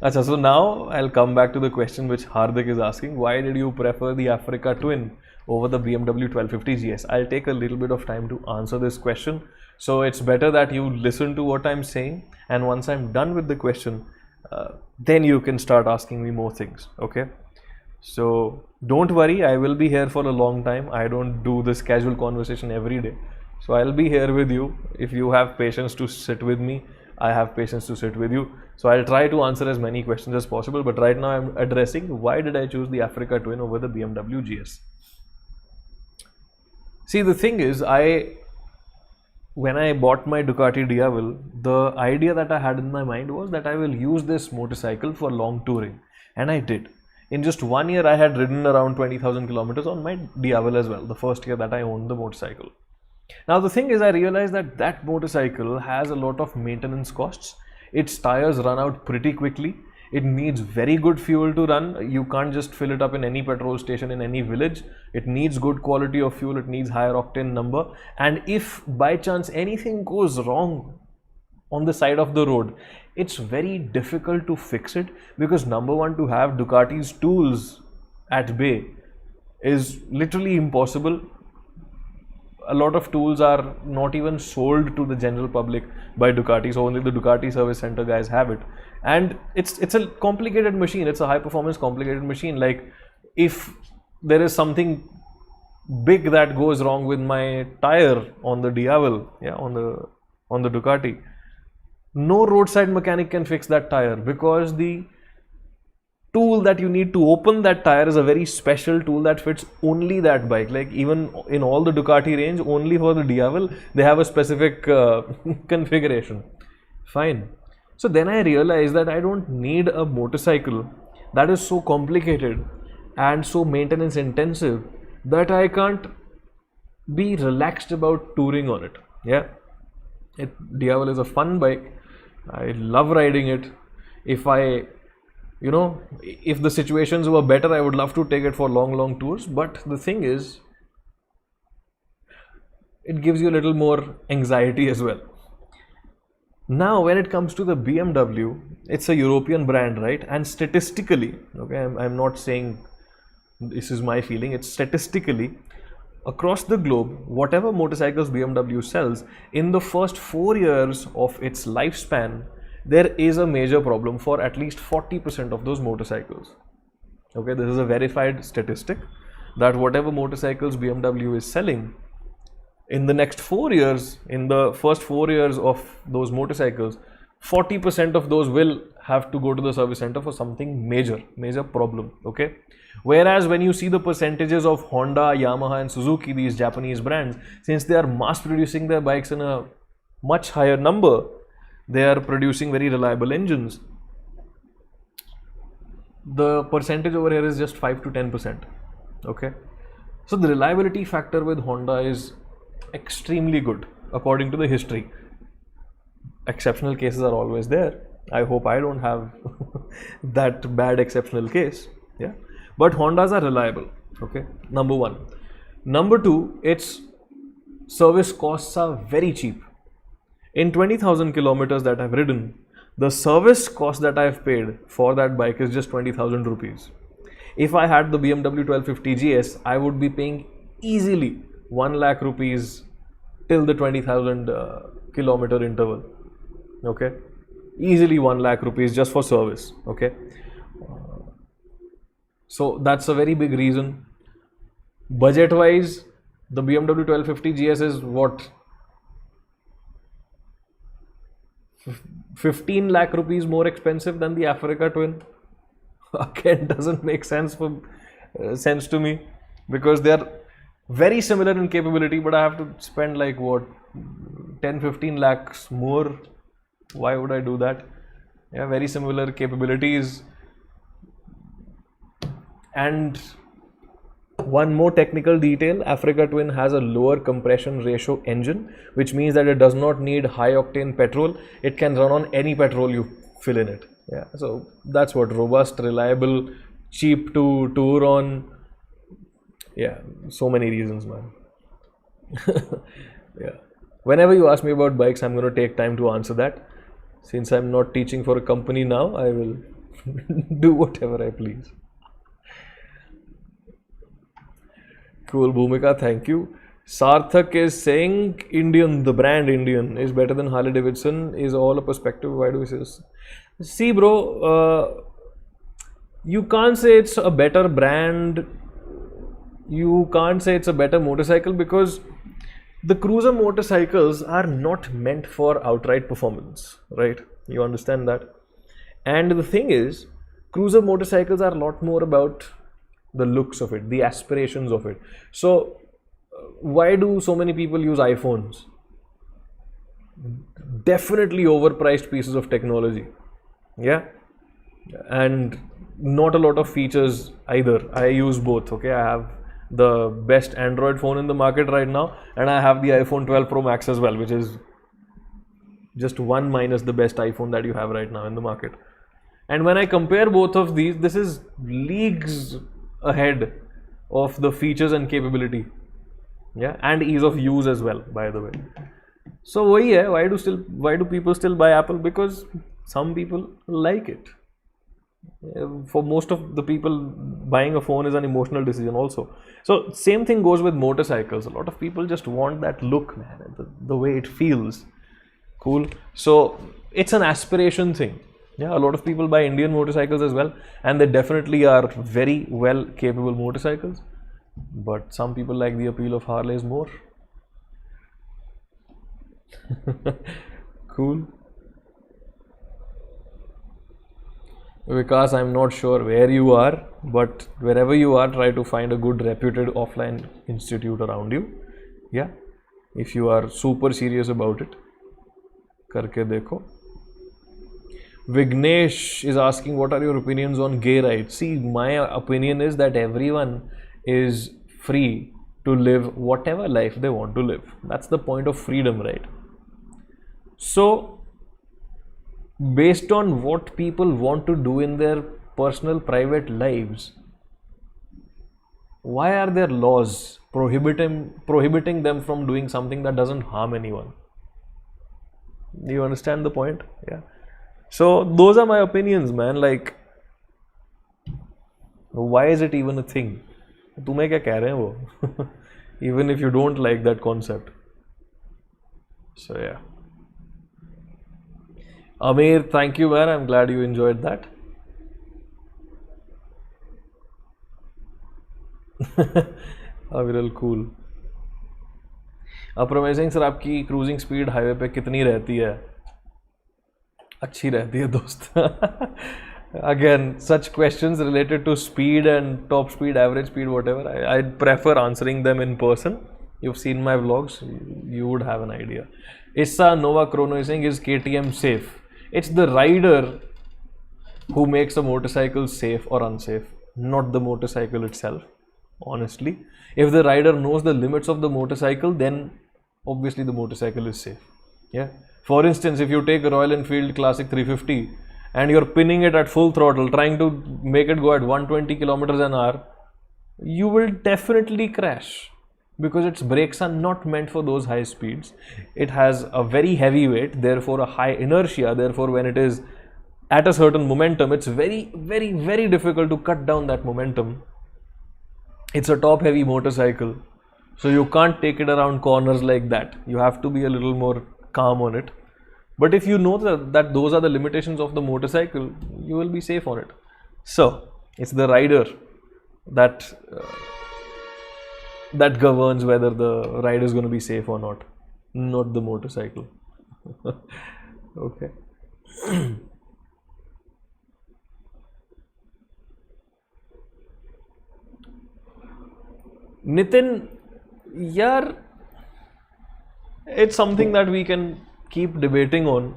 Achha, so now I'll come back to the question which Hardik is asking. Why did you prefer the Africa Twin over the BMW 1250 GS? I'll take a little bit of time to answer this question. So it's better that you listen to what I'm saying, and once I'm done with the question, then you can start asking me more things, okay? So don't worry, I will be here for a long time. I don't do this casual conversation every day. So I'll be here with you. If you have patience to sit with me, I have patience to sit with you. So I'll try to answer as many questions as possible. But right now I'm addressing why did I choose the Africa Twin over the BMW GS. See, the thing is, when I bought my Ducati Diavel, the idea that I had in my mind was that I will use this motorcycle for long touring. And I did. In just 1 year, I had ridden around 20,000 kilometers on my Diavel as well, the first year that I owned the motorcycle. Now, the thing is, I realized that that motorcycle has a lot of maintenance costs. Its tires run out pretty quickly. It needs very good fuel to run. You can't just fill it up in any petrol station in any village. It needs good quality of fuel. It needs higher octane number. And if by chance anything goes wrong on the side of the road, it's very difficult to fix it, because number one, to have Ducati's tools at bay is literally impossible. A lot of tools are not even sold to the general public by Ducati, so only the Ducati service center guys have it. And it's a complicated machine. It's a high performance complicated machine. Like, if there is something big that goes wrong with my tire on the Diavel, on the Ducati, no roadside mechanic can fix that tire, because the tool that you need to open that tire is a very special tool that fits only that bike. Like, even in all the Ducati range, only for the Diavel they have a specific configuration. Fine. So then I realized that I don't need a motorcycle that is so complicated and so maintenance intensive that I can't be relaxed about touring on it. Yeah, Diavel is a fun bike. I love riding it. If the situations were better, I would love to take it for long tours. But the thing is, it gives you a little more anxiety as well. Now, when it comes to the BMW, it's a European brand, right? And statistically, okay, I'm not saying this is my feeling, it's statistically, across the globe, whatever motorcycles BMW sells, in the first 4 years of its lifespan, there is a major problem for at least 40% of those motorcycles. Okay, this is a verified statistic that whatever motorcycles BMW is selling, in the next 4 years, in the first 4 years of those motorcycles, 40% of those will have to go to the service center for something major problem. Okay, whereas when you see the percentages of Honda, Yamaha and Suzuki, these Japanese brands, since they are mass producing their bikes in a much higher number, they are producing very reliable engines. The percentage over here is just 5 to 10%. Okay, so the reliability factor with Honda is extremely good according to the history. Exceptional cases are always there. I hope I don't have that bad exceptional case. Yeah, but Hondas are reliable. Okay, number one. Number two, its service costs are very cheap. In 20,000 kilometers that I've ridden, the service cost that I've paid for that bike is just 20,000 rupees. If I had the BMW 1250 GS, I would be paying easily 1 lakh rupees till the 20,000 kilometer interval. Okay, easily 1 lakh rupees just for service. Okay, so that's a very big reason. Budget wise, the BMW 1250 GS is what, 15 lakh rupees more expensive than the Africa Twin. Again, doesn't make sense to me, because they are very similar in capability, but I have to spend like what, 10-15 lakhs more. Why would I do that? Yeah, very similar capabilities. And one more technical detail, Africa Twin has a lower compression ratio engine, which means that it does not need high octane petrol. It can run on any petrol you fill in it. Yeah, so that's what, robust, reliable, cheap to tour on. Yeah, so many reasons, man. Yeah, whenever you ask me about bikes, I'm going to take time to answer that. Since I'm not teaching for a company now, I will do whatever I please. Cool, Bhumika, thank you. Sarthak is saying Indian, the brand Indian, is better than Harley Davidson. Is all a perspective. Why do we say this? See, bro, you can't say it's a better brand. You can't say it's a better motorcycle because the cruiser motorcycles are not meant for outright performance, right? You understand that? And the thing is, cruiser motorcycles are a lot more about the looks of it, the aspirations of it. So, why do so many people use iPhones? Definitely overpriced pieces of technology. Yeah. And not a lot of features either. I use both. Okay. I have the best Android phone in the market right now, and I have the iPhone 12 Pro Max as well, which is just one minus the best iPhone that you have right now in the market. And when I compare both of these, this is leagues ahead of the features and capability. Yeah, and ease of use as well, by the way. So why do people still buy Apple? Because some people like it. For most of the people, buying a phone is an emotional decision also. So same thing goes with motorcycles. A lot of people just want that look, man, the way it feels. Cool. So it's an aspiration thing. Yeah, a lot of people buy Indian motorcycles as well, and they definitely are very well capable motorcycles. But some people like the appeal of Harleys more. Cool. Vikas, I'm not sure where you are, but wherever you are, try to find a good reputed offline institute around you. Yeah, if you are super serious about it, karke dekho. Vignesh is asking, what are your opinions on gay rights? See, my opinion is that everyone is free to live whatever life they want to live. That's the point of freedom, right? So, based on what people want to do in their personal private lives, why are there laws prohibiting them from doing something that doesn't harm anyone? Do you understand the point? Yeah. So those are my opinions, man. Like, why is it even a thing? तुम्हें क्या कह रहे हैं वो? Even if you don't like that concept. So yeah. Amir, thank you, man. I'm glad you enjoyed that. Aviral, cool. अप्रमेजिंग sir, आपकी cruising speed highway पे कितनी रहती है? अच्छी रहती है दोस्त. Again, such questions related to speed and top speed, average speed, whatever, I'd prefer answering them in person. You've seen my vlogs, you would have an idea. Issa Nova Chrono is saying, is KTM safe? It's the rider who makes a motorcycle safe or unsafe, not the motorcycle itself, honestly. If the rider knows the limits of the motorcycle, then obviously the motorcycle is safe. Yeah. For instance, if you take a Royal Enfield Classic 350 and you're pinning it at full throttle, trying to make it go at 120 kilometers an hour, you will definitely crash because its brakes are not meant for those high speeds. It has a very heavy weight, therefore a high inertia. Therefore, when it is at a certain momentum, it's very, very, very difficult to cut down that momentum. It's a top heavy motorcycle, so you can't take it around corners like that. You have to be a little more calm on it. But if you know that those are the limitations of the motorcycle, you will be safe on it. So it's the rider that that governs whether the ride is going to be safe or not the motorcycle. Okay. Nitin, yeah, it's something that we can keep debating on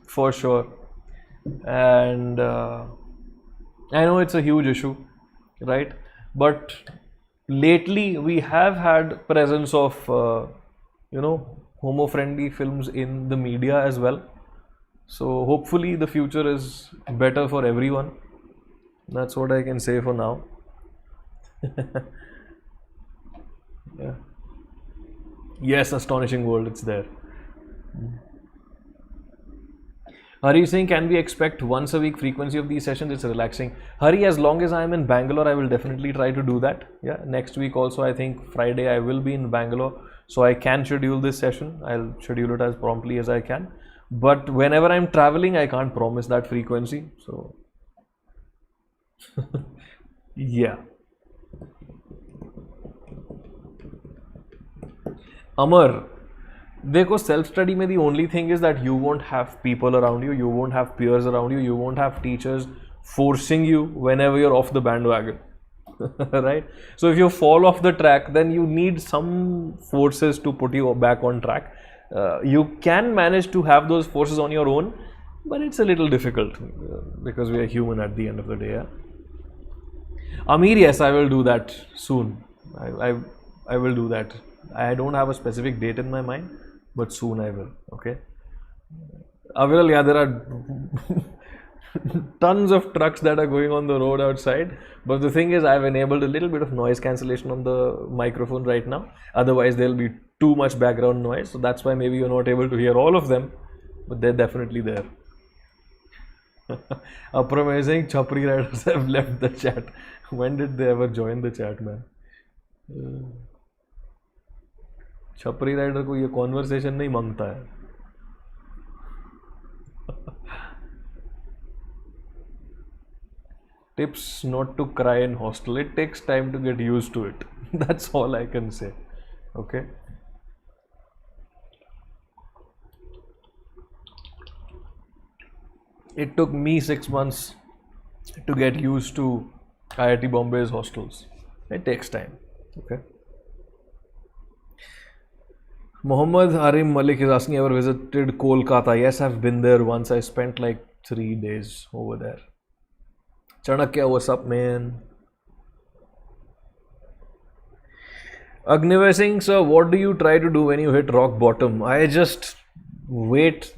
for sure, and I know it's a huge issue, right? But lately we have had presence of homo-friendly films in the media as well. So hopefully the future is better for everyone. That's what I can say for now. Yeah. Yes, Astonishing World, it's there. Hari is saying, can we expect once a week frequency of these sessions? It's relaxing. Hari, as long as I am in Bangalore, I will definitely try to do that. Yeah, next week also, I think Friday I will be in Bangalore, so I can schedule this session. I'll schedule it as promptly as I can. But whenever I'm traveling, I can't promise that frequency. So, yeah. Amar, देखो self study में the only thing is that you won't have people around you, you won't have peers around you, you won't have teachers forcing you whenever you're off the bandwagon. Right? So if you fall off the track, then you need some forces to put you back on track. You can manage to have those forces on your own, but it's a little difficult because we are human at the end of the day. Yeah? Amir, yes, I will do that soon. I will do that. I don't have a specific date in my mind, but soon I will. Okay. Aviral, yeah, there are tons of trucks that are going on the road outside, but the thing is, I've enabled a little bit of noise cancellation on the microphone right now. Otherwise, there'll be too much background noise, so that's why maybe you're not able to hear all of them, but they're definitely there. Amazing, Chapri Riders have left the chat. When did they ever join the chat, man? छपरी rider को ये conversation नहीं मांगता है. Tips not to cry in hostel. It takes time to get used to it. That's all I can say. Okay. It took me 6 months to get used to IIT Bombay's hostels. It takes time. Okay. Muhammad Arim Malik is asking, ever visited Kolkata? Yes, I've been there once. I spent like 3 days over there. Chanakya, what's up, man? Agnivesh Singh, sir, what do you try to do when you hit rock bottom? I just wait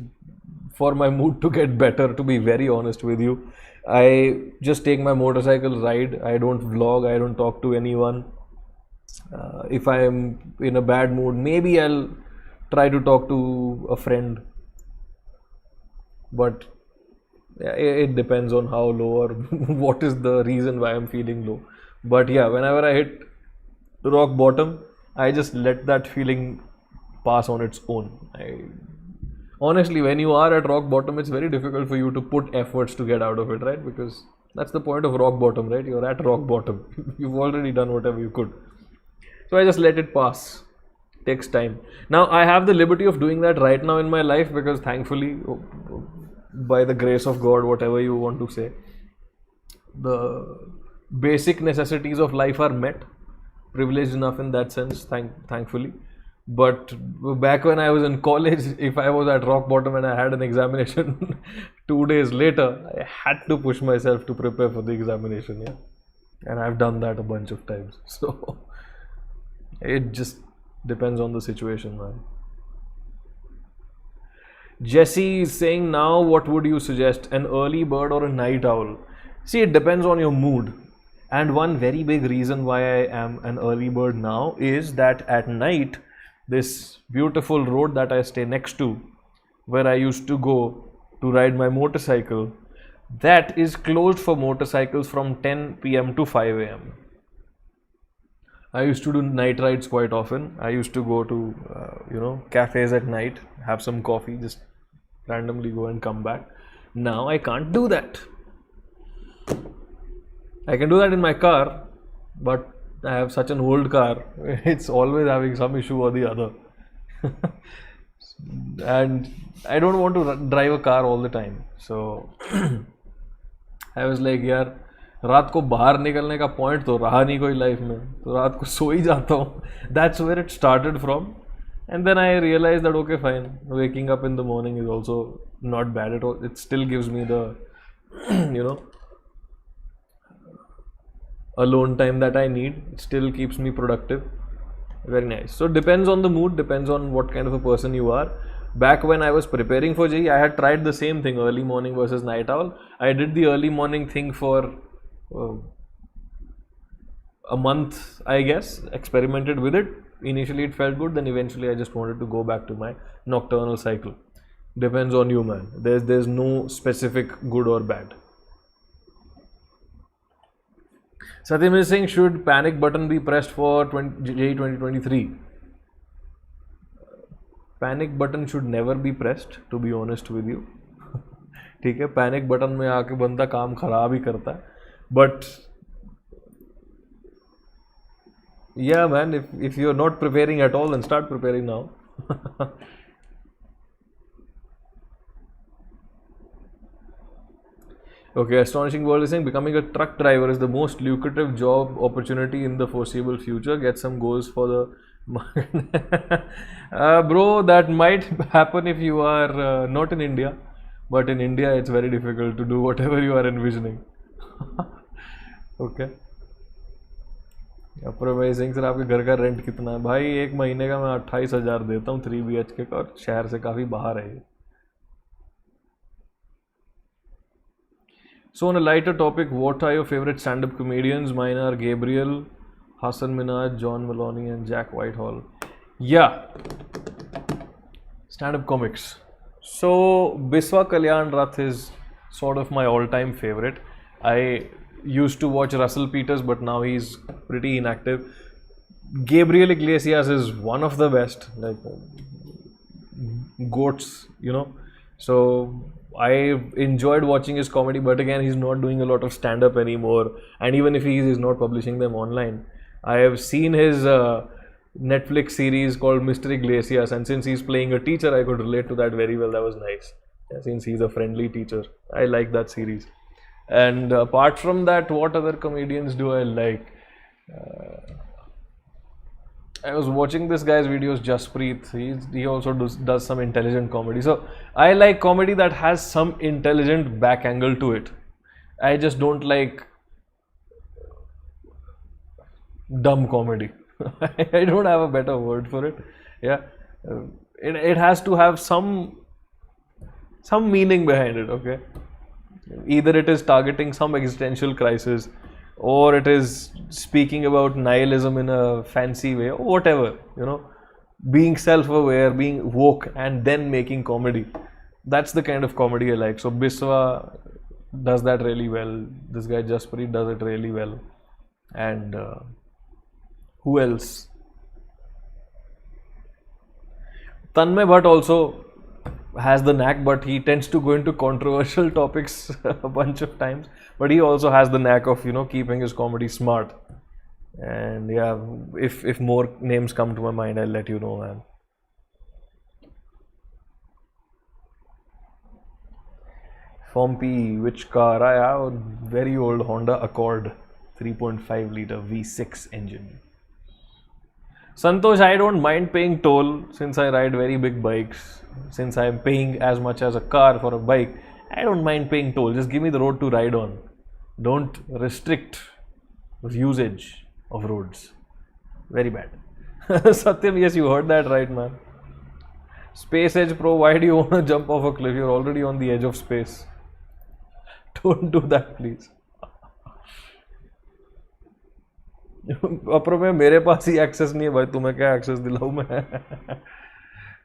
for my mood to get better, to be very honest with you. I just take my motorcycle ride. I don't vlog. I don't talk to anyone. If I am in a bad mood, maybe I'll try to talk to a friend, but it depends on how low or what is the reason why I'm feeling low. But yeah, whenever I hit rock bottom, I just let that feeling pass on its own. Honestly, when you are at rock bottom, it's very difficult for you to put efforts to get out of it, right? Because that's the point of rock bottom, right? You're at rock bottom. You've already done whatever you could. So I just let it pass. Takes time. Now I have the liberty of doing that right now in my life because thankfully, by the grace of God, whatever you want to say, the basic necessities of life are met. Privileged enough in that sense, thankfully. But back when I was in college, if I was at rock bottom and I had an examination 2 days later, I had to push myself to prepare for the examination. Yeah, and I've done that a bunch of times. So it just depends on the situation, man. Jesse is saying, now what would you suggest, an early bird or a night owl? See, it depends on your mood. And one very big reason why I am an early bird now is that at night, this beautiful road that I stay next to, where I used to go to ride my motorcycle, that is closed for motorcycles from 10 p.m. to 5 a.m. I used to do night rides quite often. I used to go to, cafes at night, have some coffee, just randomly go and come back. Now I can't do that. I can do that in my car, but I have such an old car. It's always having some issue or the other. And I don't want to drive a car all the time. So I was like, यार रात को बाहर निकलने का point तो रहा नहीं कोई लाइफ में, तो रात को सो ही जाता हूँ. That's where it started from. And then I realized that okay, fine, waking up in the morning is also not bad at all. It still gives me the alone time that I need. It still keeps me productive. Very nice. So depends on the mood, depends on what kind of a person you are. Back when I was preparing for JEE, I had tried the same thing, early morning versus night owl. I did the early morning thing for a month, I guess, experimented with it. Initially it felt good, then eventually I just wanted to go back to my nocturnal cycle. Depends on you, man. There's no specific good or bad. Satyam is saying, should panic button be pressed for J 2023? Panic button should never be pressed, to be honest with you. ठीक है, panic button में आके बंदा काम खराब ही करता है. But yeah, man, if you're not preparing at all, then start preparing now. Okay, Astonishing World is saying becoming a truck driver is the most lucrative job opportunity in the foreseeable future. Get some goals for the bro, that might happen if you are not in India, but in India it's very difficult to do whatever you are envisioning. Okay. Aprameya Singh sir, आपके घर का rent कितना है? भाई एक महीने का मैं 28,000 देता हूँ 3 BHK का, और शहर से काफ़ी बाहर है. So on a lighter topic, what are your favorite stand-up comedians? Mine are Gabriel, Hassan Minhaj, John Maloney and Jack Whitehall. Yeah, stand-up comics. So Biswa Kalyan Rath is sort of my all-time favorite. I used to watch Russell Peters, but now he's pretty inactive. Gabriel Iglesias is one of the best, like goats, you know. So I enjoyed watching his comedy, but again, he's not doing a lot of stand-up anymore. And even if he is, he's not publishing them online. I have seen his Netflix series called Mr. Iglesias, and since he's playing a teacher, I could relate to that very well. That was nice. Yeah, since he's a friendly teacher, I like that series. And apart from that, what other comedians do I like? I was watching this guy's videos, Jaspreet. He also does some intelligent comedy. So I like comedy that has some intelligent back angle to it. I just don't like dumb comedy. I don't have a better word for it. Yeah, it has to have some meaning behind it. Okay, either it is targeting some existential crisis, or it is speaking about nihilism in a fancy way, or whatever, you know, being self-aware, being woke, and then making comedy. That's the kind of comedy I like. So Biswa does that really well. This guy Jaspreet does it really well. And who else? Tanmay Bhatt also has the knack, but he tends to go into controversial topics a bunch of times. But he also has the knack of, you know, keeping his comedy smart. And yeah, if more names come to my mind, I'll let you know, man. Fompy, which car? I have a very old Honda Accord 3.5 liter V6 engine. Santosh, I don't mind paying toll since I ride very big bikes. Since I'm paying as much as a car for a bike, I don't mind paying toll. Just give me the road to ride on. Don't restrict usage of roads. Very bad. Satyam, yes, you heard that right, man. Space Edge Pro, why do you want to jump off a cliff? You're already on the edge of space. Don't do that, please. अपर में मेरे पास ही access नहीं है भाई, तुम्हें क्या access दिलाऊं मैं?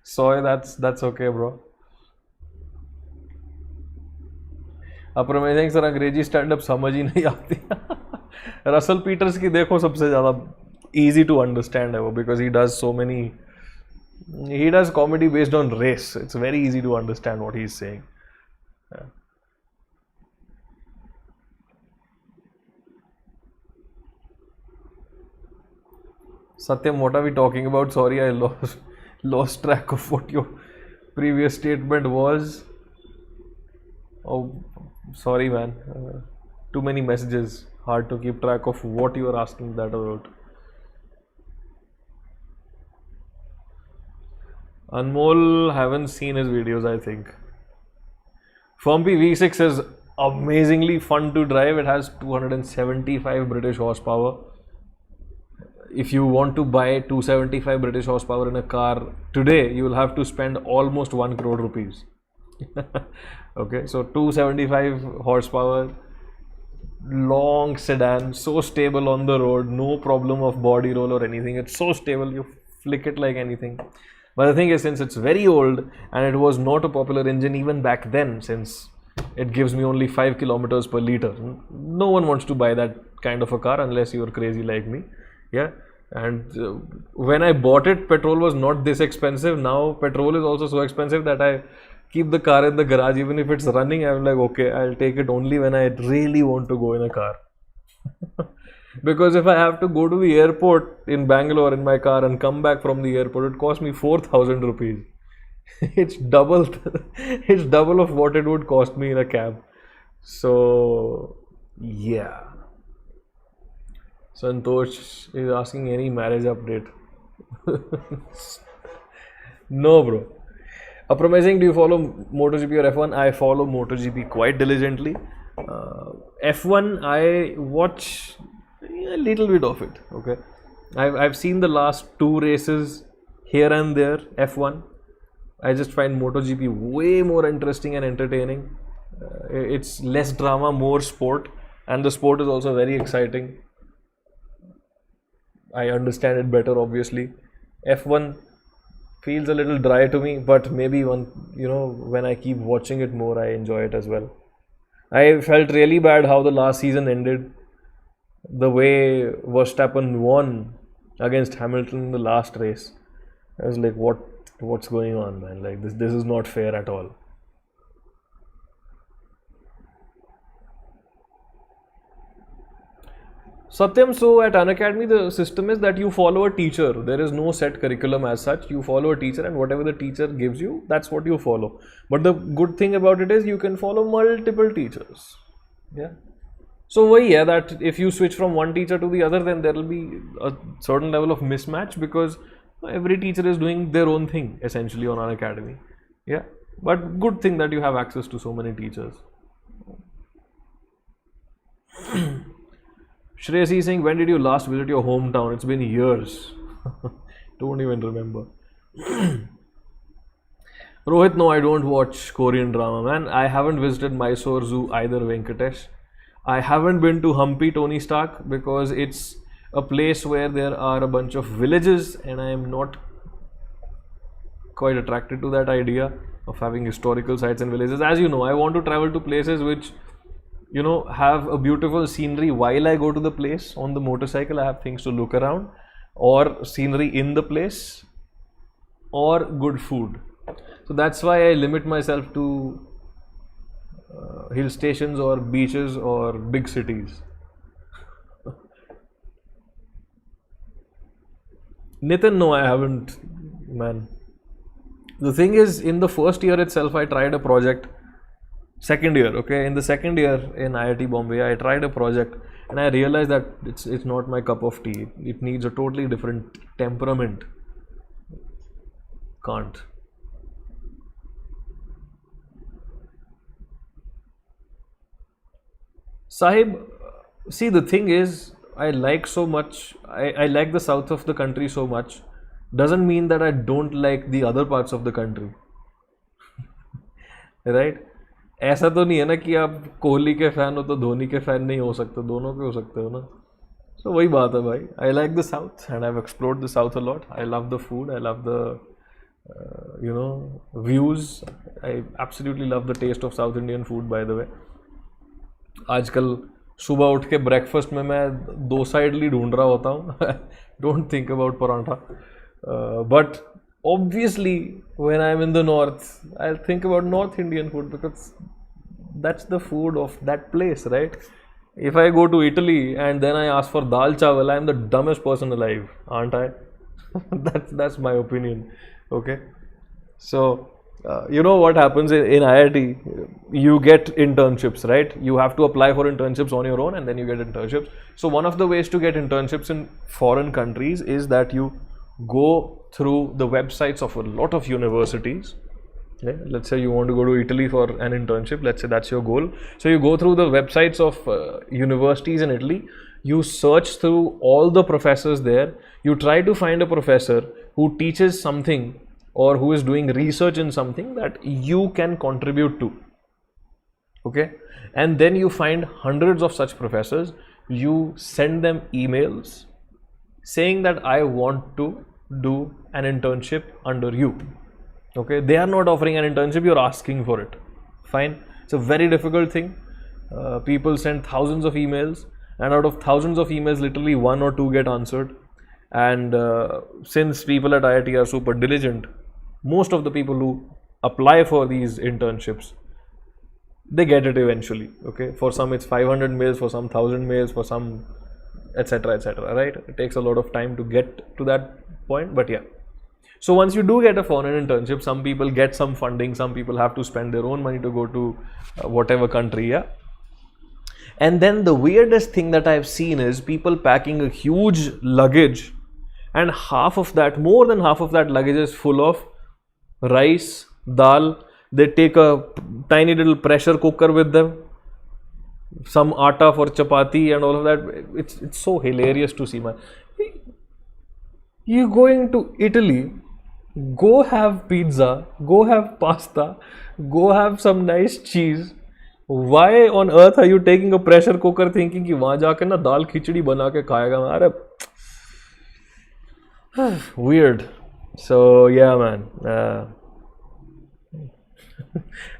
Soy, that's okay, bro. अपर में देख सर, अंग्रेजी स्टैंड अप समझ ही नहीं आती. रसल पीटर्स की देखो, सबसे ज़्यादा easy to understand है वो, because he does comedy based on race. It's very easy to understand what he's saying. Yeah. Satyam, what are we talking about? Sorry, I lost track of what your previous statement was. Oh, sorry, man. Too many messages. Hard to keep track of what you are asking that about. Anmol, haven't seen his videos, I think. Fompy V6 is amazingly fun to drive. It has 275 British horsepower. If you want to buy 275 British horsepower in a car today, you will have to spend almost 1 crore rupees. Okay, so 275 horsepower, long sedan, so stable on the road, no problem of body roll or anything. It's so stable, you flick it like anything. But the thing is, since it's very old and it was not a popular engine even back then, since it gives me only 5 kilometers per liter, no one wants to buy that kind of a car unless you're crazy like me. Yeah. And when I bought it, petrol was not this expensive. Now petrol is also so expensive that I keep the car in the garage. Even if it's running, I'm like, okay, I'll take it only when I really want to go in a car. Because if I have to go to the airport in Bangalore in my car and come back from the airport, it costs me 4,000 rupees. It's double. It's double of what it would cost me in a cab. So yeah. Santosh is asking any marriage update. No, bro. Promising, do you follow MotoGP or F1? I follow MotoGP quite diligently. F1, I watch a little bit of it. Okay, I've seen the last 2 races here and there. F1, I just find MotoGP way more interesting and entertaining. It's less drama, more sport, and the sport is also very exciting. I understand it better, obviously. F1 feels a little dry to me, but maybe when I keep watching it more, I enjoy it as well. I felt really bad how the last season ended. The way Verstappen won against Hamilton in the last race, I was like, what's going on, man? Like this is not fair at all. Satyam, so at Unacademy, the system is that you follow a teacher. There is no set curriculum as such. You follow a teacher, and whatever the teacher gives you, that's what you follow. But the good thing about it is you can follow multiple teachers. Yeah. So, yeah, that if you switch from one teacher to the other, then there will be a certain level of mismatch because every teacher is doing their own thing essentially on Unacademy. Yeah. But good thing that you have access to so many teachers. Shreyasi is saying, when did you last visit your hometown? It's been years. Don't even remember. Rohit, no, I don't watch Korean drama, man. I haven't visited Mysore Zoo either, Venkatesh. I haven't been to Hampi, Tony Stark, because it's a place where there are a bunch of villages and I am not quite attracted to that idea of having historical sites and villages. As you know, I want to travel to places which have a beautiful scenery while I go to the place on the motorcycle. I have things to look around, or scenery in the place, or good food. So that's why I limit myself to hill stations or beaches or big cities. Nitin, no, I haven't, man. The thing is, in the first year itself, I tried a project. Second year, okay, in the second year in IIT Bombay, I tried a project and I realized that it's not my cup of tea. It needs a totally different temperament. Can't. Sahib, see, the thing is, I like so much, I like the south of the country so much, doesn't mean that I don't like the other parts of the country. Right? ऐसा तो नहीं है ना कि आप कोहली के fan हो तो धोनी के फैन नहीं हो सकते, दोनों के हो सकते हो ना. So वही बात है भाई. I like the south and I've explored the south a lot. I love the food. I love the views. I absolutely love the taste of South Indian food, by the way. आजकल सुबह उठ के breakfast में मैं 2 इडली ढूंढ रहा होता हूँ. Don't think about paratha. But obviously, when I'm in the north, I'll think about North Indian food because that's the food of that place, right? If I go to Italy and then I ask for dal chawal, I'm the dumbest person alive, aren't I? That's my opinion. Okay, so you know what happens in IIT? You get internships, right? You have to apply for internships on your own and then you get internships. So one of the ways to get internships in foreign countries is that you go through the websites of a lot of universities. Okay? Let's say you want to go to Italy for an internship. Let's say that's your goal. So you go through the websites of universities in Italy. You search through all the professors there. You try to find a professor who teaches something or who is doing research in something that you can contribute to. Okay? And then you find hundreds of such professors. You send them emails saying that I want to do an internship under you. Okay, they are not offering an internship, you're asking for it. Fine, it's a very difficult thing. People send thousands of emails, and out of thousands of emails, literally one or two get answered. And since people at IIT are super diligent, most of the people who apply for these internships, they get it eventually. Okay, for some it's 500 mails, for some 1000 mails, for some etc, etc, right? It takes a lot of time to get to that point, but yeah. So once you do get a foreign internship, some people get some funding, some people have to spend their own money to go to whatever country, yeah. And then the weirdest thing that I've seen is people packing a huge luggage, and half of that, more than half of that luggage is full of rice, dal. They take a tiny little pressure cooker with them, some atta for chapati and all of that. It's so hilarious to see, man. You're going to Italy, go have pizza, go have pasta, go have some nice cheese. Why on earth are you taking a pressure cooker thinking कि वहाँ जाकर ना दाल खिचड़ी बना के खाएगा? अरे weird. So yeah, man.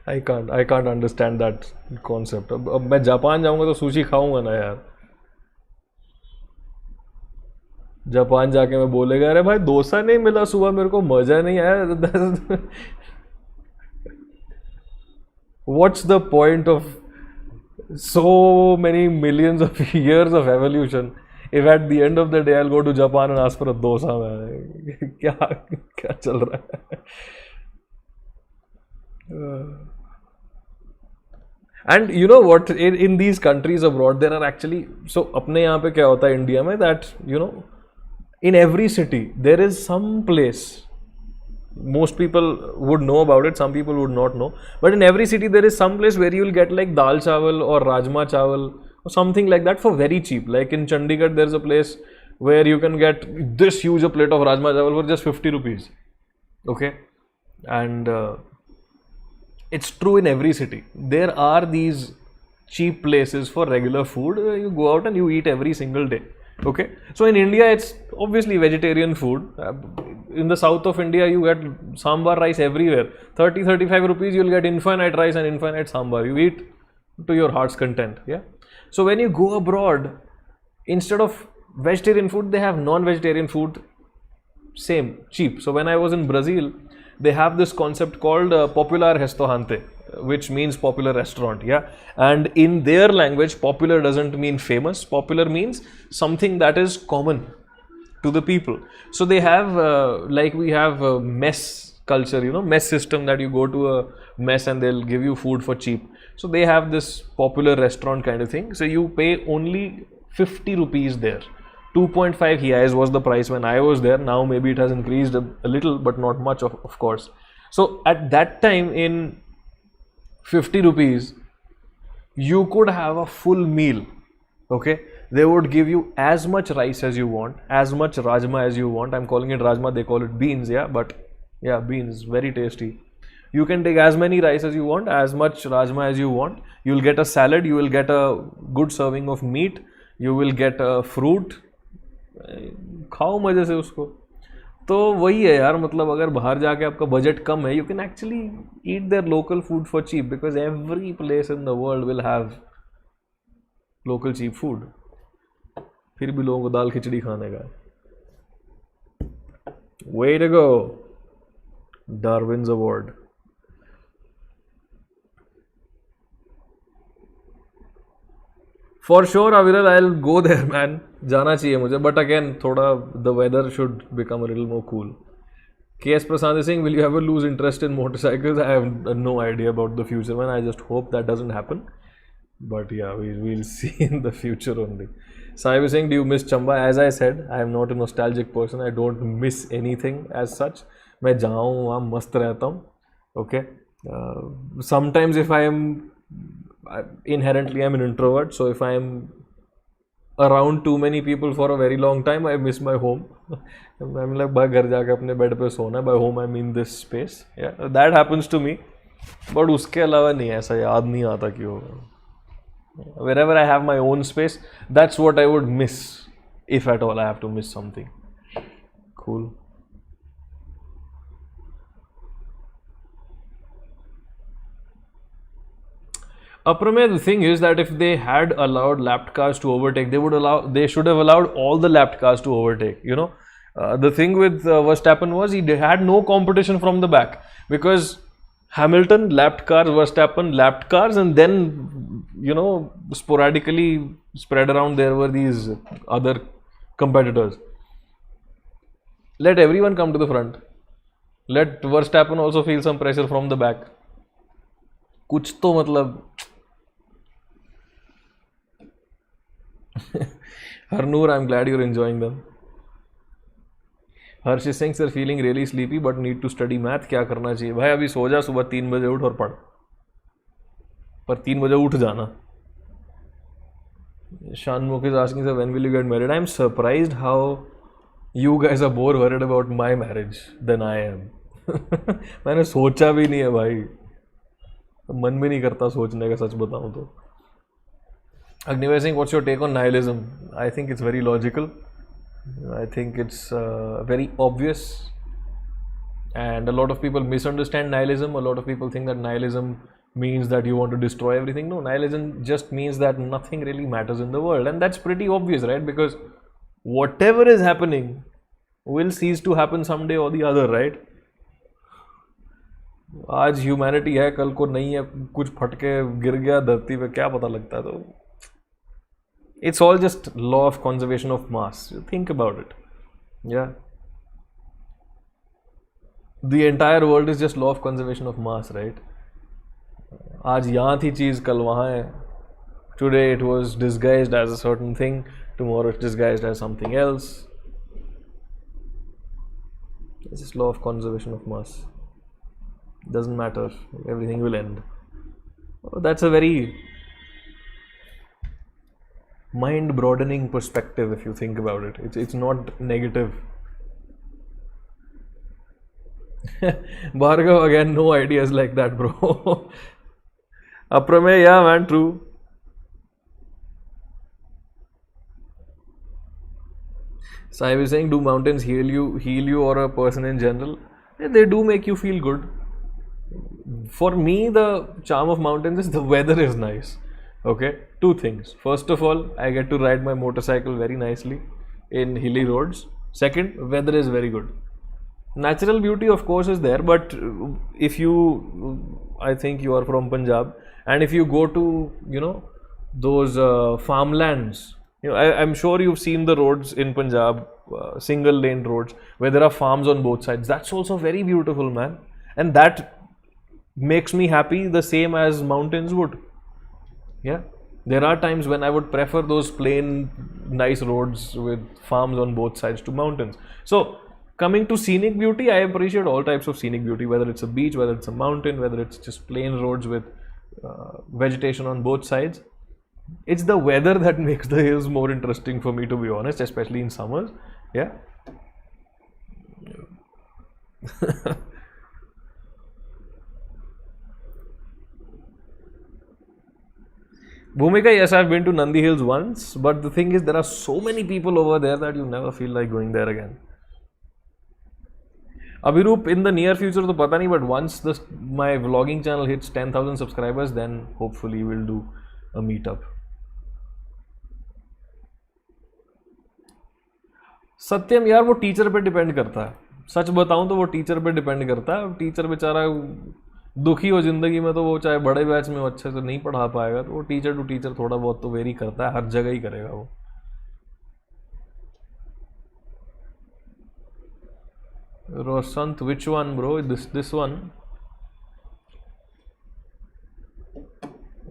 I can't understand that concept. अब मैं जापान जाऊँगा तो सुशी खाऊंगा ना यार. जापान जाके मैं बोलेगा अरे भाई डोसा नहीं मिला सुबह मेरे को मजा नहीं आया. What's the point of so many millions of years of evolution if at the end of the day I'll go to Japan and ask for a dosa? Man, क्या चल रहा है? And you know what, in these countries abroad there are actually, so अपने यहाँ पे क्या होता है इंडिया में, that you know, in every city there is some place, most people would know about it, some people would not know, but in every city there is some place where you will get like dal chawal or rajma chawal or something like that for very cheap. Like in Chandigarh there's a place where you can get this huge a plate of rajma chawal for just 50 rupees. Okay, and it's true in every city. There are these cheap places for regular food. You go out and you eat every single day. Okay, so in India it's obviously vegetarian food. In the south of India you get sambar rice everywhere. 30-35 rupees you'll get infinite rice and infinite sambar. You eat to your heart's content. Yeah. So when you go abroad, instead of vegetarian food they have non-vegetarian food, same, cheap. So when I was in Brazil, they have this concept called popular restaurante, which means popular restaurant. Yeah, and in their language popular doesn't mean famous, popular means something that is common to the people. So they have like we have a mess culture, you know, mess system, that you go to a mess and they'll give you food for cheap. So they have this popular restaurant kind of thing. So you pay only 50 rupees there. 2.5 reais was the price when I was there. Now maybe it has increased a little, but not much, of course. So at that time, in 50 rupees, you could have a full meal. Okay, they would give you as much rice as you want, as much rajma as you want. I'm calling it rajma, they call it beans. Yeah, but yeah, beans, very tasty. You can take as many rice as you want, as much rajma as you want. You'll get a salad, you will get a good serving of meat, you will get a fruit. खाओ मजे से उसको. तो वही है यार, मतलब अगर बाहर जाके आपका बजट कम है, you can actually eat their local food for cheap, because every place in the world will have local cheap food. फिर भी लोगों को दाल खिचड़ी खाने का. Way to go, Darwin's award. For sure, Aviral, I'll go there, man. जाना चाहिए मुझे, but again, थोड़ा the weather should become a little more cool. K.S. Prasad is saying, will you ever lose interest in motorcycles? I have no idea about the future, man. I just hope that doesn't happen. But yeah, we'll see in the future only. Sai was saying, do you miss Chamba? As I said, I am not a nostalgic person. I don't miss anything as such. मैं जहाँ हूँ वहाँ मस्त रहता हूँ. Okay. Sometimes if I am inherently I'm an introvert, so if I'm around too many people for a very long time, I miss my home. I'm like भाई घर जाके अपने बेड पे सोना. By home I mean this space. Yeah, that happens to me. But उसके अलावा नहीं, ऐसा याद नहीं आता क्यों. Wherever I have my own space, that's what I would miss, if at all I have to miss something. Cool. Apramay, the thing is that if they had allowed lapped cars to overtake, they should have allowed all the lapped cars to overtake. The thing with Verstappen was he had no competition from the back because Hamilton lapped cars, Verstappen lapped cars, and then sporadically spread around there were these other competitors. Let everyone come to the front. Let Verstappen also feel some pressure from the back. कुछ तो मतलब Harnoor, I'm glad you're enjoying them. Harsh is saying, sir, feeling really sleepy but need to study math. क्या करना चाहिए भाई? अभी सो जा, सुबह 3 बजे उठ और पढ़, पर 3 बजे उठ जाना. Shanmukh is asking, sir, when will you get married? I'm surprised how you guys are more worried about my marriage than I am. मैंने सोचा भी नहीं है भाई, मन भी नहीं करता सोचने का, सच बताऊं तो. Agnivesh Singh, what's your take on nihilism? I think it's very logical. I think it's very obvious. And a lot of people misunderstand nihilism. A lot of people think that nihilism means that you want to destroy everything. No, nihilism just means that nothing really matters in the world. And that's pretty obvious, right? Because whatever is happening will cease to happen someday or the other, right? आज humanity है, कल को नहीं है, कुछ फटके गिर गया धरती पे, क्या पता लगता है. तो it's all just law of conservation of mass. Think about it. Yeah, the entire world is just law of conservation of mass, right? आज यहाँ थी चीज, कल वहाँ है. Today it was disguised as a certain thing, tomorrow it's disguised as something else. It's just law of conservation of mass. Doesn't matter, everything will end. Oh, that's a very mind broadening perspective if you think about it. It's not negative. Bhargav, again, no ideas like that, bro. Apramay, yeah man, true. Sai is saying, do mountains heal you or a person in general? Yeah, they do make you feel good. For me, the charm of mountains is the weather is nice. Okay, two things. First of all, I get to ride my motorcycle very nicely in hilly roads. Second, weather is very good. Natural beauty, of course, is there, but if I think you are from Punjab, and if you go to those farmlands, I'm sure you've seen the roads in Punjab, single lane roads where there are farms on both sides. That's also very beautiful, man, and that makes me happy the same as mountains would. Yeah, there are times when I would prefer those plain nice roads with farms on both sides to mountains. So coming to scenic beauty, I appreciate all types of scenic beauty, whether it's a beach, whether it's a mountain, whether it's just plain roads with vegetation on both sides. It's the weather that makes the hills more interesting for me, to be honest, especially in summers. Yeah. Bhumika, yes, I've been to Nandi Hills once, but the thing is, there are so many people over there that you never feel like going there again. Abhiroop, in the near future, तो पता नहीं, but once my vlogging channel hits 10,000 subscribers, then hopefully we'll do a meetup. सत्यम यार, वो teacher पे depend करता है. सच बताऊं तो वो टीचर पे डिपेंड करता है. टीचर बेचारा दुखी हो जिंदगी में, तो वो चाहे बड़े बैच में अच्छे से नहीं पढ़ा पाएगा, तो वो टीचर टू टीचर थोड़ा बहुत तो वेरी करता है, हर जगह ही करेगा वो. Rosant, which one, bro? This one?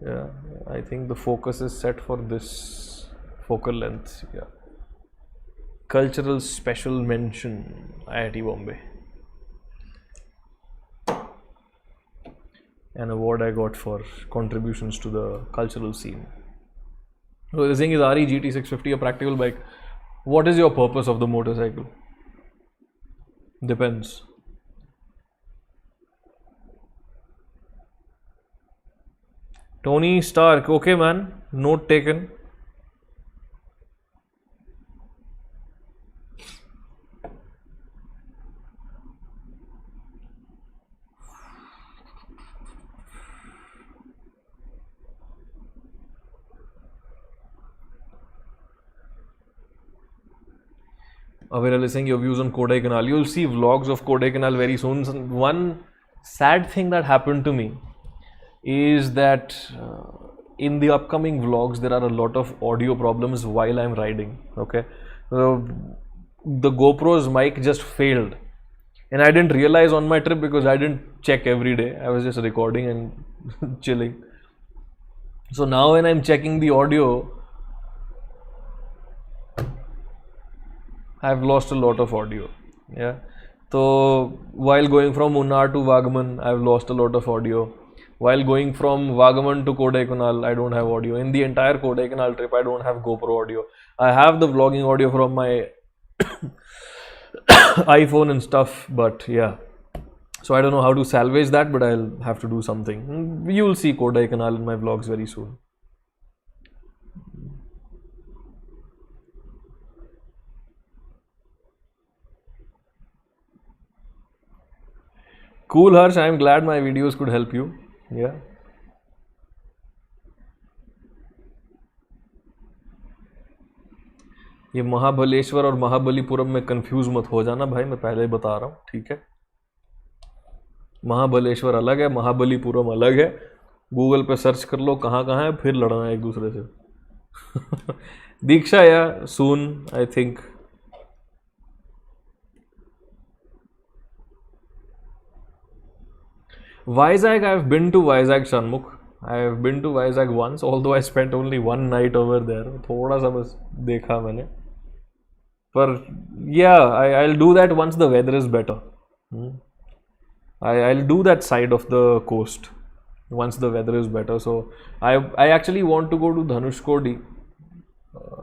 Yeah, I think the focus is set for this focal length. Yeah. Cultural special mention, IIT Bombay. An award I got for contributions to the cultural scene. So the thing is, RE GT650, a practical bike. What is your purpose of the motorcycle? Depends. Tony Stark, okay man, note taken. Aviral is saying your views on Kodaikanal. You'll see vlogs of Kodaikanal very soon. One sad thing that happened to me is that in the upcoming vlogs there are a lot of audio problems while I'm riding. Okay, the GoPro's mic just failed, and I didn't realize on my trip because I didn't check every day. I was just recording and chilling. So now when I'm checking the audio, I've lost a lot of audio. Yeah. So while going from Munnar to Wagaman, I've lost a lot of audio. While going from Wagaman to Kodaikanal, I don't have audio. In the entire Kodaikanal trip, I don't have GoPro audio. I have the vlogging audio from my iPhone and stuff, but yeah. So I don't know how to salvage that, but I'll have to do something. You'll see Kodaikanal in my vlogs very soon. Cool, Harsh. I'm glad my videos could help you. Yeah. ये महाबलेश्वर और महाबलीपुरम में confuse मत हो जाना भाई, मैं पहले ही बता रहा हूँ, ठीक है। महाबलेश्वर अलग है, महाबलीपुरम अलग है। गूगल पे सर्च कर लो कहाँ कहाँ है, फिर लड़ना है एक दूसरे से। Diksha yeah soon I think. Vizag, I've been to Vizag, Shanmukh. I've been to Vizag once, although I spent only one night over there. थोड़ा सा बस देखा मैंने. पर yeah, I'll do that once the weather is better. I'll do that side of the coast once the weather is better. So I actually want to go to Dhanushkodi.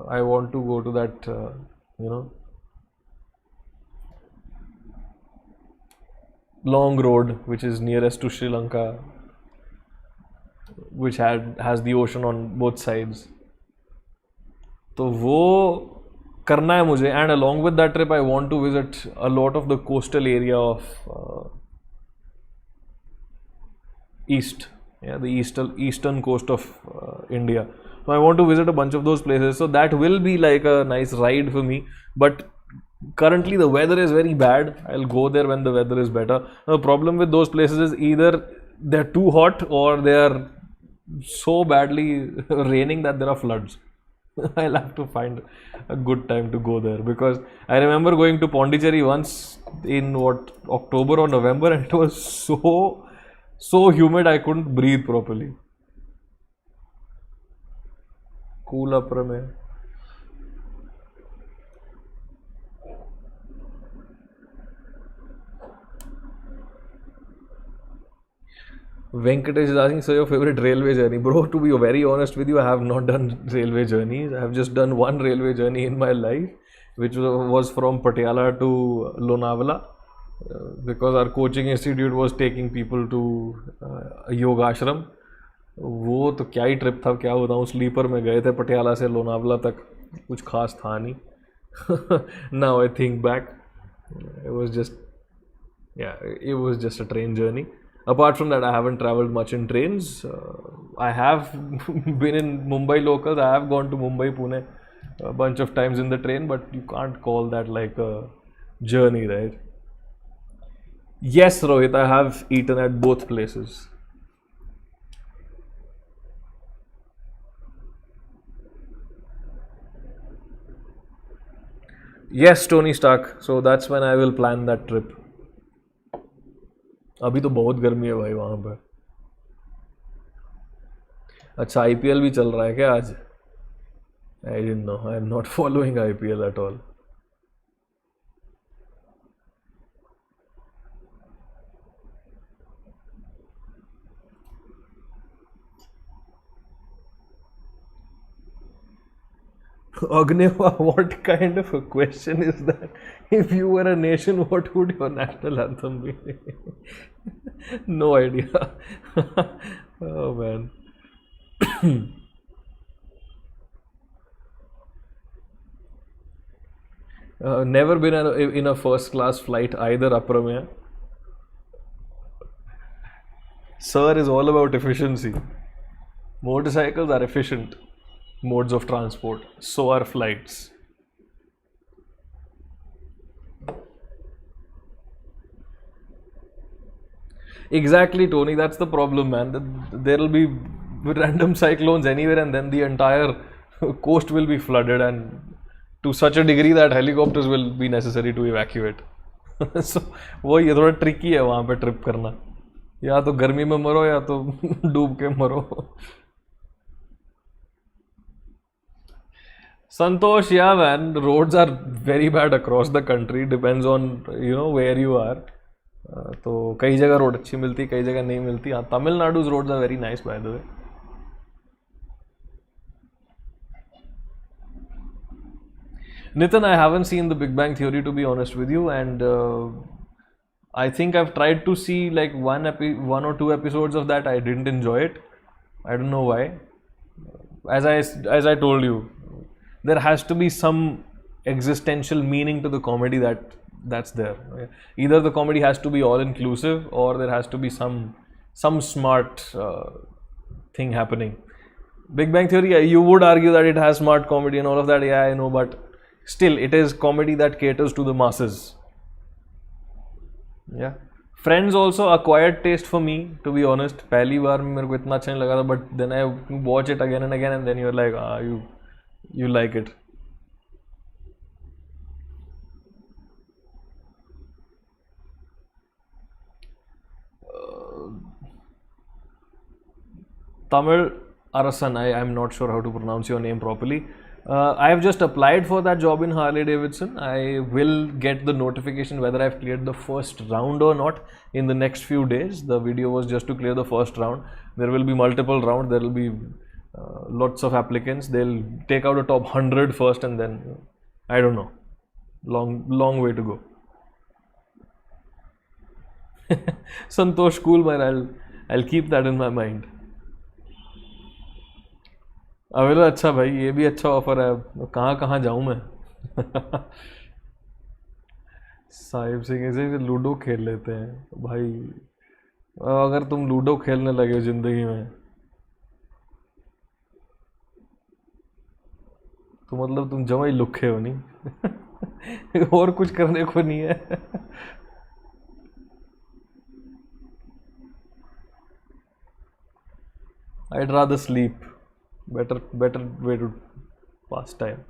I want to go to that, long road which is nearest to Sri Lanka, which has the ocean on both sides. तो वो करना है मुझे, and along with that trip I want to visit a lot of the coastal area of the eastern coast of India. So I want to visit a bunch of those places. So that will be like a nice ride for me. But currently the weather is very bad. I'll go there when the weather is better. Now, the problem with those places is either they're too hot or they are so badly raining that there are floods. I'll have to find a good time to go there, because I remember going to Pondicherry once in October or November, and it was so humid I couldn't breathe properly. Cool upper mein. Venkatesh is asking, so your favorite railway journey? Bro, to be very honest with you, I have not done railway journeys. I have just done one railway journey in my life, which was from Patiala to Lonavala, because our coaching institute was taking people to a yoga ashram. वो तो क्या ही trip था, क्या बताऊँ, sleeper में गए थे पटियाला से लोनावला तक, कुछ खास था नहीं. Now I think back, it was just a train journey. Apart from that, I haven't traveled much in trains. I have been in Mumbai locals. I have gone to Mumbai, Pune a bunch of times in the train, but you can't call that like a journey, right? Yes, Rohit, I have eaten at both places. Yes, Tony Stark. So that's when I will plan that trip. अभी तो बहुत गर्मी है भाई वहाँ पर. अच्छा, IPL भी चल रहा है क्या आज? I didn't know. I am not following IPL at all. Agneva, what kind of a question is that? If you were a nation, what would your national anthem be? No idea. Oh man. Never been in a first class flight either, Apramya. Sir is all about efficiency. Motorcycles are efficient modes of transport. So are flights. Exactly, Tony. That's the problem, man. There will be random cyclones anywhere, and then the entire coast will be flooded, and to such a degree that helicopters will be necessary to evacuate. So वो ये थोड़ा tricky है वहाँ पे trip करना. या तो गर्मी में मरो या तो डूब के मरो. Santosh, yeah, man. Roads are very bad across the country. Depends on where you are. तो कई जगह रोड अच्छी मिलती, कई जगह नहीं मिलती. हाँ, तमिलनाडु's roads are very nice, by the way. Nitin, I haven't seen The Big Bang Theory, to be honest with you, and I think I've tried to see like one or two episodes of that. I didn't enjoy it. I don't know why. As I told you, there has to be some existential meaning to the comedy that's there. Either the comedy has to be all inclusive, or there has to be some smart thing happening. Big Bang Theory, you would argue that it has smart comedy and all of that. Yeah, I know, but still, it is comedy that caters to the masses. Yeah. Friends also acquired taste for me, to be honest. पहली बार में मेरे को इतना अच्छा नहीं लगा था, but then I watch it again and again, and then you're like, you like it. Tamil Arasan, I'm not sure how to pronounce your name properly. I have just applied for that job in Harley Davidson. I will get the notification whether I've cleared the first round or not in the next few days. The video was just to clear the first round. There will be multiple rounds. There will be lots of applicants. They'll take out the top 100 first, and then I don't know. Long way to go. Santosh, cool, man. I'll keep that in my mind. अवेला अच्छा भाई, ये भी अच्छा offer है. कहाँ कहाँ जाऊँ मैं. साहिब सिंह ऐसे लूडो खेल लेते हैं भाई. अगर तुम लूडो खेलने लगे जिंदगी में तो मतलब तुम जमा ही लुखे हो नहीं. और कुछ करने को नहीं है. I'd rather sleep. Better way to pass time.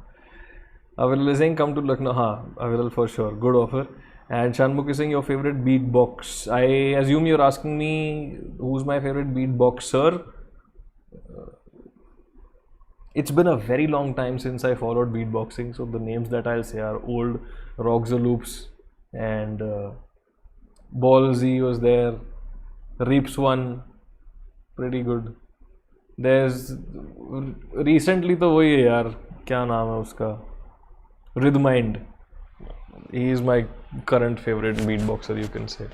Aviral is saying come to Lucknow. Aviral for sure. Good offer. And Shanmukh is saying your favorite beatbox. I assume you're asking me who's my favorite beatboxer. It's been a very long time since I followed beatboxing, so the names that I'll say are old. Rock the Loops and Ball Z was there. Reaps one, pretty good. There's recently तो वही है यार, क्या नाम है उसका, Rhythmind. He is my current favorite beatboxer, you can say.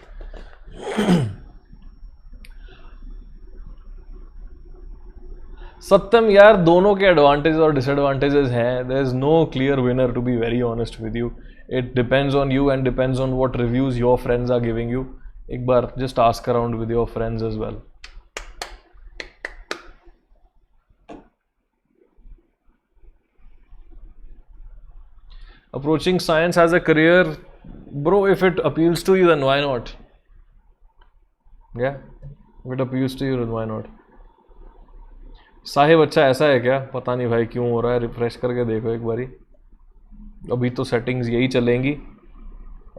सत्यम यार, दोनों के एडवांटेजेस और डिसएडवांटेजेस हैं. There is no clear winner, to be very honest with you. It depends on you and depends on what reviews your friends are giving you. एक बार just ask around with your friends as well. Approaching science as a career, bro, if it appeals to you, then why not? Yeah, if it appeals to you, then why not? Sahib अच्छा ऐसा है क्या? पता नहीं भाई क्यों हो रहा है. रिफ्रेश करके देखो एक बारी. अभी तो सेटिंग्स यही चलेंगी.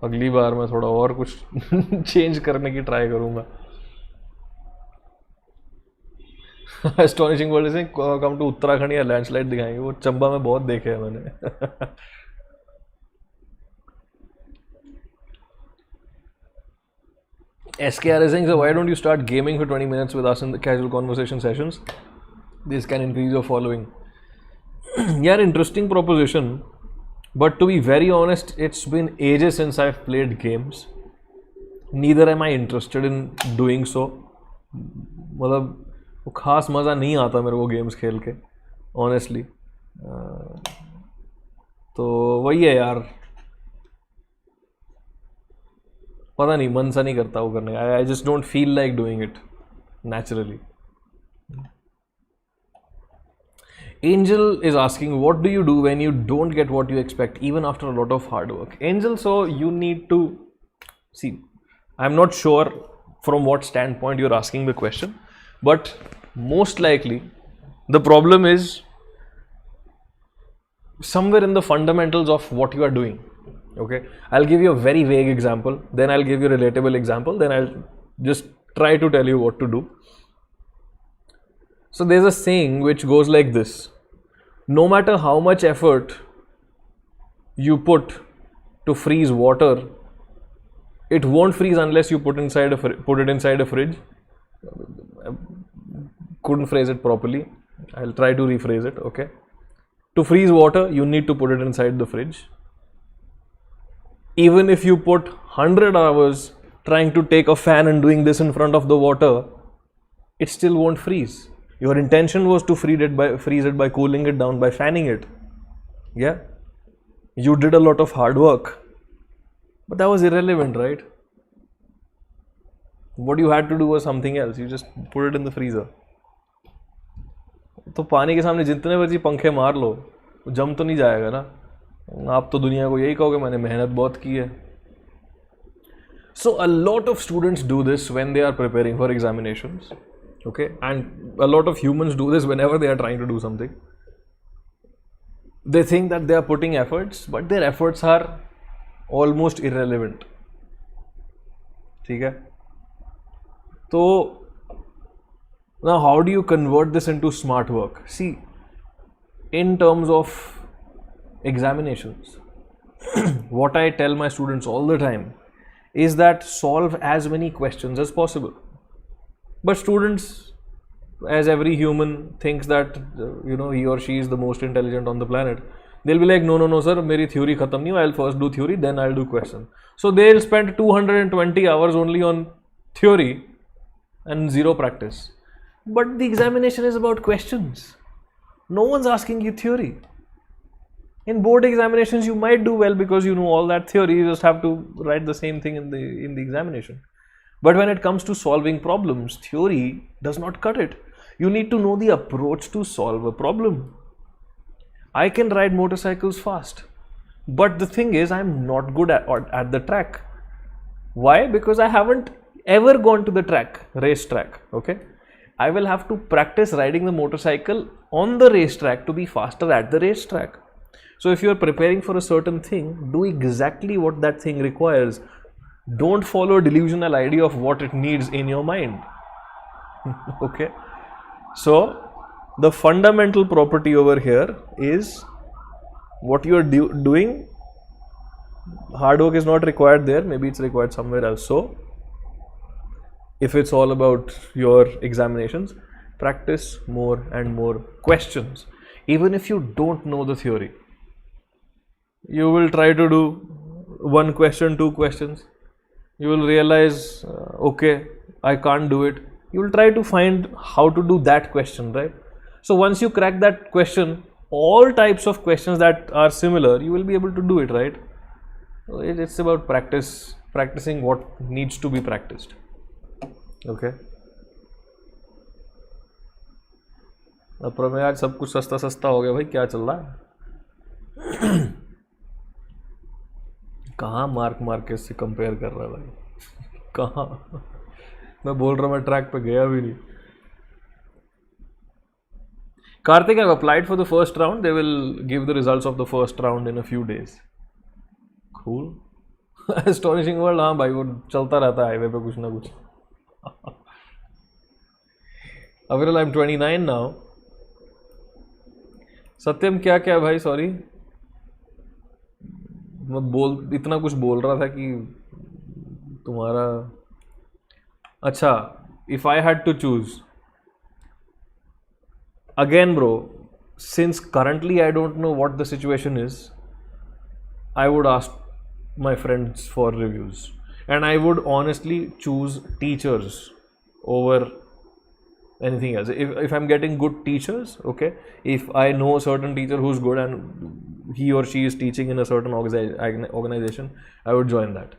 अगली बार मैं थोड़ा और कुछ चेंज करने की ट्राई करूँगा. एस्टोनिशिंग वर्ल्ड से कम टू उत्तराखंड या लैंडस्लाइड दिखाएंगे. वो चंबा में बहुत देखे हैं मैंने. SKR is saying, so why don't you start gaming for 20 minutes with us in the casual conversation sessions? This can increase your following. Yeah, interesting proposition. But to be very honest, it's been ages since I've played games. Neither am I interested in doing so. मतलब खास मज़ा नहीं आता मेरे को games खेल के, honestly. तो वही है यार. पता नहीं, मन सा नहीं करता वो करने का. I just don't feel like doing it naturally. Angel is asking, what do you do when you don't get what you expect, even after a lot of hard work? Angel, so you need to see. I'm not sure from what standpoint you're asking the question, but most likely the problem is somewhere in the fundamentals of what you are doing. Okay, I'll give you a very vague example, then I'll give you a relatable example, then I'll just try to tell you what to do. So there's a saying which goes like this: no matter how much effort you put to freeze water, it won't freeze unless you put it inside a fridge. Couldn't phrase it properly. I'll try to rephrase it. Okay, to freeze water, you need to put it inside the fridge. Even if you put 100 hours trying to take a fan and doing this in front of the water, it still won't freeze. Your intention was to freeze it by cooling it down, by fanning it. Yeah, you did a lot of hard work, but that was irrelevant, right? What you had to do was something else. You just put it in the freezer. तो पानी के सामने जितने मर्जी पंखे मार लो, जम तो नहीं जाएगा ना. आप तो दुनिया को यही कहोगे मैंने मेहनत बहुत की है. So a lot of students do this when they are preparing for examinations. Okay, and a lot of humans do this whenever they are trying to do something. They think that they are putting efforts, but their efforts are almost irrelevant. ठीक है? तो now how do you convert this into smart work? See, in terms of examinations, what I tell my students all the time is that solve as many questions as possible. But students, as every human, thinks that he or she is the most intelligent on the planet. They'll be like, no sir, meri theory khatam nahi, I'll first do theory, then I'll do question. So they'll spend 220 hours only on theory and zero practice. But the examination is about questions. No one's asking you theory. In board examinations, you might do well because you know all that theory. You just have to write the same thing in the examination. But when it comes to solving problems, theory does not cut it. You need to know the approach to solve a problem. I can ride motorcycles fast, but the thing is, I'm not good at the track. Why? Because I haven't ever gone to the race track. Okay, I will have to practice riding the motorcycle on the racetrack to be faster at the racetrack. So if you are preparing for a certain thing, do exactly what that thing requires. Don't follow a delusional idea of what it needs in your mind. Okay. So the fundamental property over here is what you are doing. Hard work is not required there. Maybe it's required somewhere else. So if it's all about your examinations, practice more and more questions. Even if you don't know the theory, you will try to do one question, two questions. You will realize, okay, I can't do it. You will try to find how to do that question, right? So once you crack that question, all types of questions that are similar, you will be able to do it, right? So it's about practicing what needs to be practiced. Okay. अब में आज सब कुछ सस्ता सस्ता हो गया भाई, क्या चल रहा है? कहाँ मार्क के से कंपेयर कर रहा है भाई? कहाँ? मैं बोल रहा हूँ मैं ट्रैक पे गया भी नहीं. Karthik, I've applied for the first round. They will give the results of the first round in a few days. Cool. Astonishing world. हाँ भाई, वो चलता रहता है हाईवे पे कुछ ना कुछ. Aviral, I'm 29 now. सत्यम क्या क्या भाई, सॉरी मैं इतना कुछ बोल रहा था कि तुम्हारा अच्छा. If I had to choose again, bro, since currently I don't know what the situation is, I would ask my friends for reviews, and I would honestly choose teachers over anything else. If I'm getting good teachers, okay, if I know a certain teacher who's good and he or she is teaching in a certain organization, I would join that.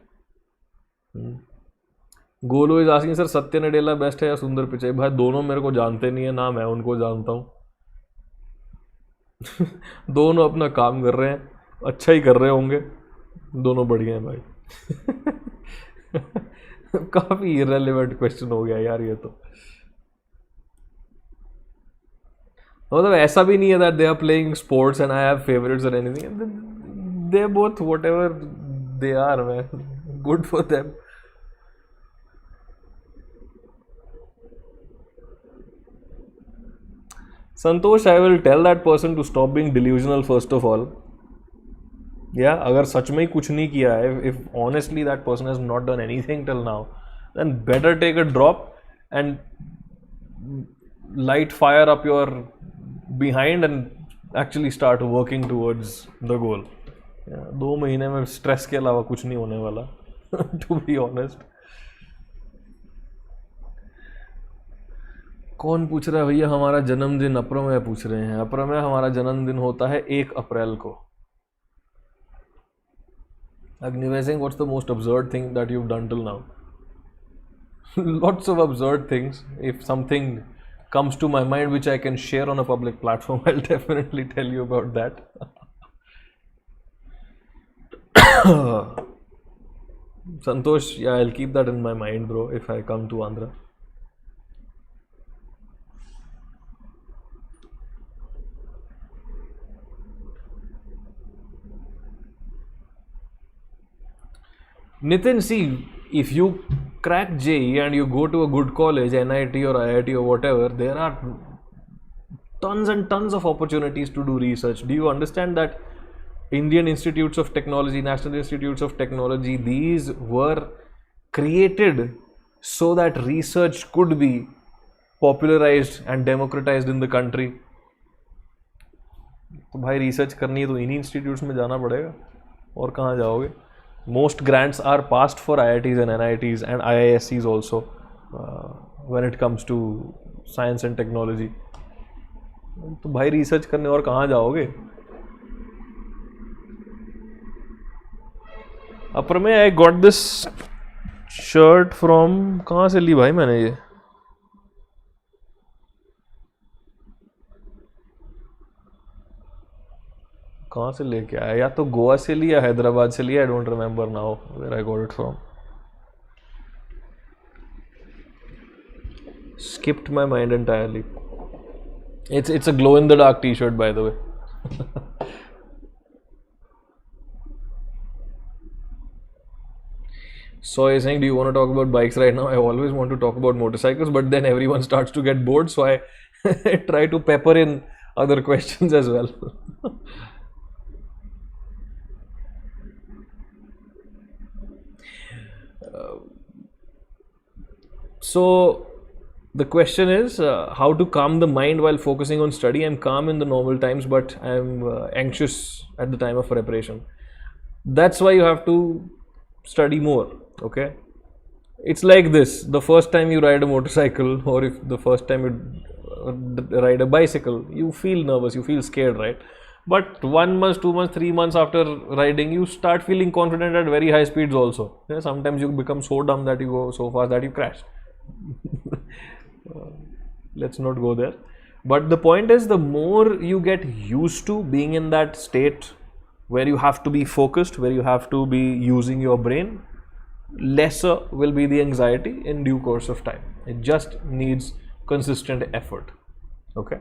Golo is asking, sir, Satya Nadella best है या सुंदर पिचाई? भाई दोनों मेरे को जानते नहीं है ना, मैं उनको जानता हूँ. दोनों अपना काम कर रहे हैं, अच्छा ही कर रहे होंगे, दोनों बढ़िया हैं भाई. काफी irrelevant question हो गया यार ये तो. मतलब ऐसा भी नहीं है that they are playing sports and I have favorites or anything. They're both whatever they are, man. Good for them. Santosh, I will tell that person to stop being delusional first of all. Yeah, अगर सच में ही कुछ नहीं किया है, if honestly that person has not done anything till now, then better take a drop and light fire up your behind and actually start working towards the goal. Yeah, 2 महीने में stress के अलावा कुछ नहीं होने वाला, to be honest. कौन पूछ रहा है भैया हमारा जन्मदिन? अप्रमेय पूछ रहे हैं. अप्रमेय, हमारा जन्मदिन होता है 1 अप्रैल को. Agnivesh saying, what's the most absurd thing that you've done till now? Lots of absurd things. If something comes to my mind which I can share on a public platform, I'll definitely tell you about that. Santosh, yeah, I'll keep that in my mind, bro, if I come to Andhra. Nitin, see, if you crack JEE and you go to a good college, NIT or IIT or whatever, there are tons and tons of opportunities to do research. Do you understand that Indian Institutes of Technology, National Institutes of Technology, these were created so that research could be popularized and democratized in the country? तो भाई research करनी है तो इन्हीं institutes में जाना पड़ेगा, और कहाँ जाओगे? Most grants are passed for IITs and NITs and IISCs also when it comes to science and technology. तो भाई रिसर्च करने और कहाँ जाओगे? अप्रमेय, I got this shirt from, कहाँ से ली भाई मैंने ये? कहाँ से लेके आया? या तो गोवा से लिया, हैदराबाद से लिया. I don't remember now where I got it from. Skipped my mind entirely. It's a glow in the dark t-shirt, by the way. So you're saying, do you want to talk about bikes right now? I always want to talk about motorcycles, but then everyone starts to get bored, so I try to pepper in other questions as well. So the question is how to calm the mind while focusing on study. I'm calm in the normal times, but I'm anxious at the time of preparation. That's why you have to study more. Okay, it's like this: the first time you ride a motorcycle, or if the first time you ride a bicycle, you feel nervous, you feel scared, right? But 1 month, 2 months, 3 months after riding, you start feeling confident at very high speeds also. Yeah, sometimes you become so dumb that you go so fast that you crash. Let's not go there. But the point is, the more you get used to being in that state where you have to be focused, where you have to be using your brain, lesser will be the anxiety in due course of time. It just needs consistent effort. Okay.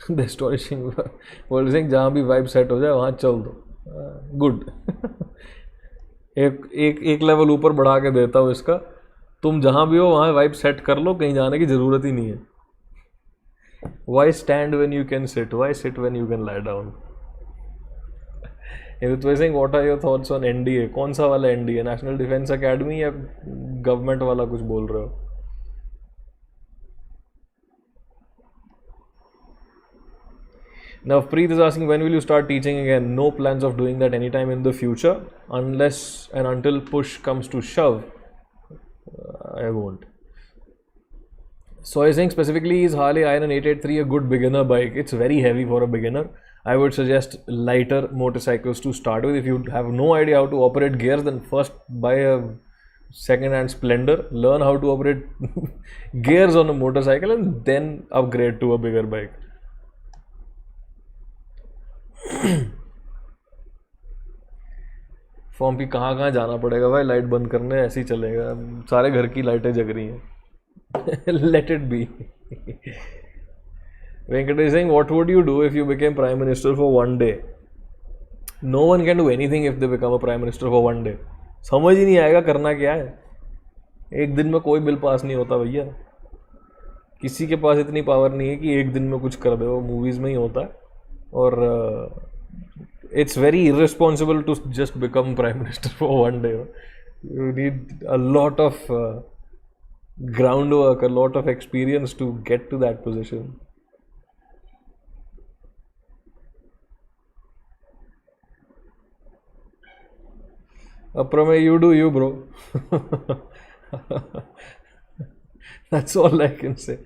The astonishing world saying, जहाँ भी vibe set हो जाए वहाँ चल दो. Good. एक level ऊपर बढ़ा के देता हूँ इसका. तुम जहाँ भी हो वहाँ वाइब सेट कर लो, कहीं जाने की जरूरत ही नहीं है. Why stand when you can sit? Why sit when you can lie down? It was saying, what are your thoughts on NDA? कौन सा वाला NDA? National Defense Academy या गवर्नमेंट वाला कुछ बोल रहे हो? Now Preet is asking, when will you start teaching again? No plans of doing that anytime in the future, unless and until push comes to shove. I won't. So I think specifically, is Harley Iron 883 a good beginner bike? It's very heavy for a beginner. I would suggest lighter motorcycles to start with. If you have no idea how to operate gears, then first buy a second-hand Splendor, learn how to operate gears on a motorcycle, and then upgrade to a bigger bike. Platform की कहाँ जाना पड़ेगा भाई light बंद करने, ऐसे ही चलेगा, सारे घर की लाइटें जग रही हैं. Let it be. Venkatesh is saying, what would you do if you became prime minister for one day? No one can do anything if they become a prime minister for one day. समझ ही नहीं आएगा करना क्या है. एक दिन में कोई बिल पास नहीं होता भैया. किसी के पास इतनी पावर नहीं है कि एक दिन में कुछ कर दे. वो मूवीज में ही होता है. और it's very irresponsible to just become prime minister for one day. You need a lot of groundwork, a lot of experience to get to that position. Apramay, you do you, bro. That's all I can say.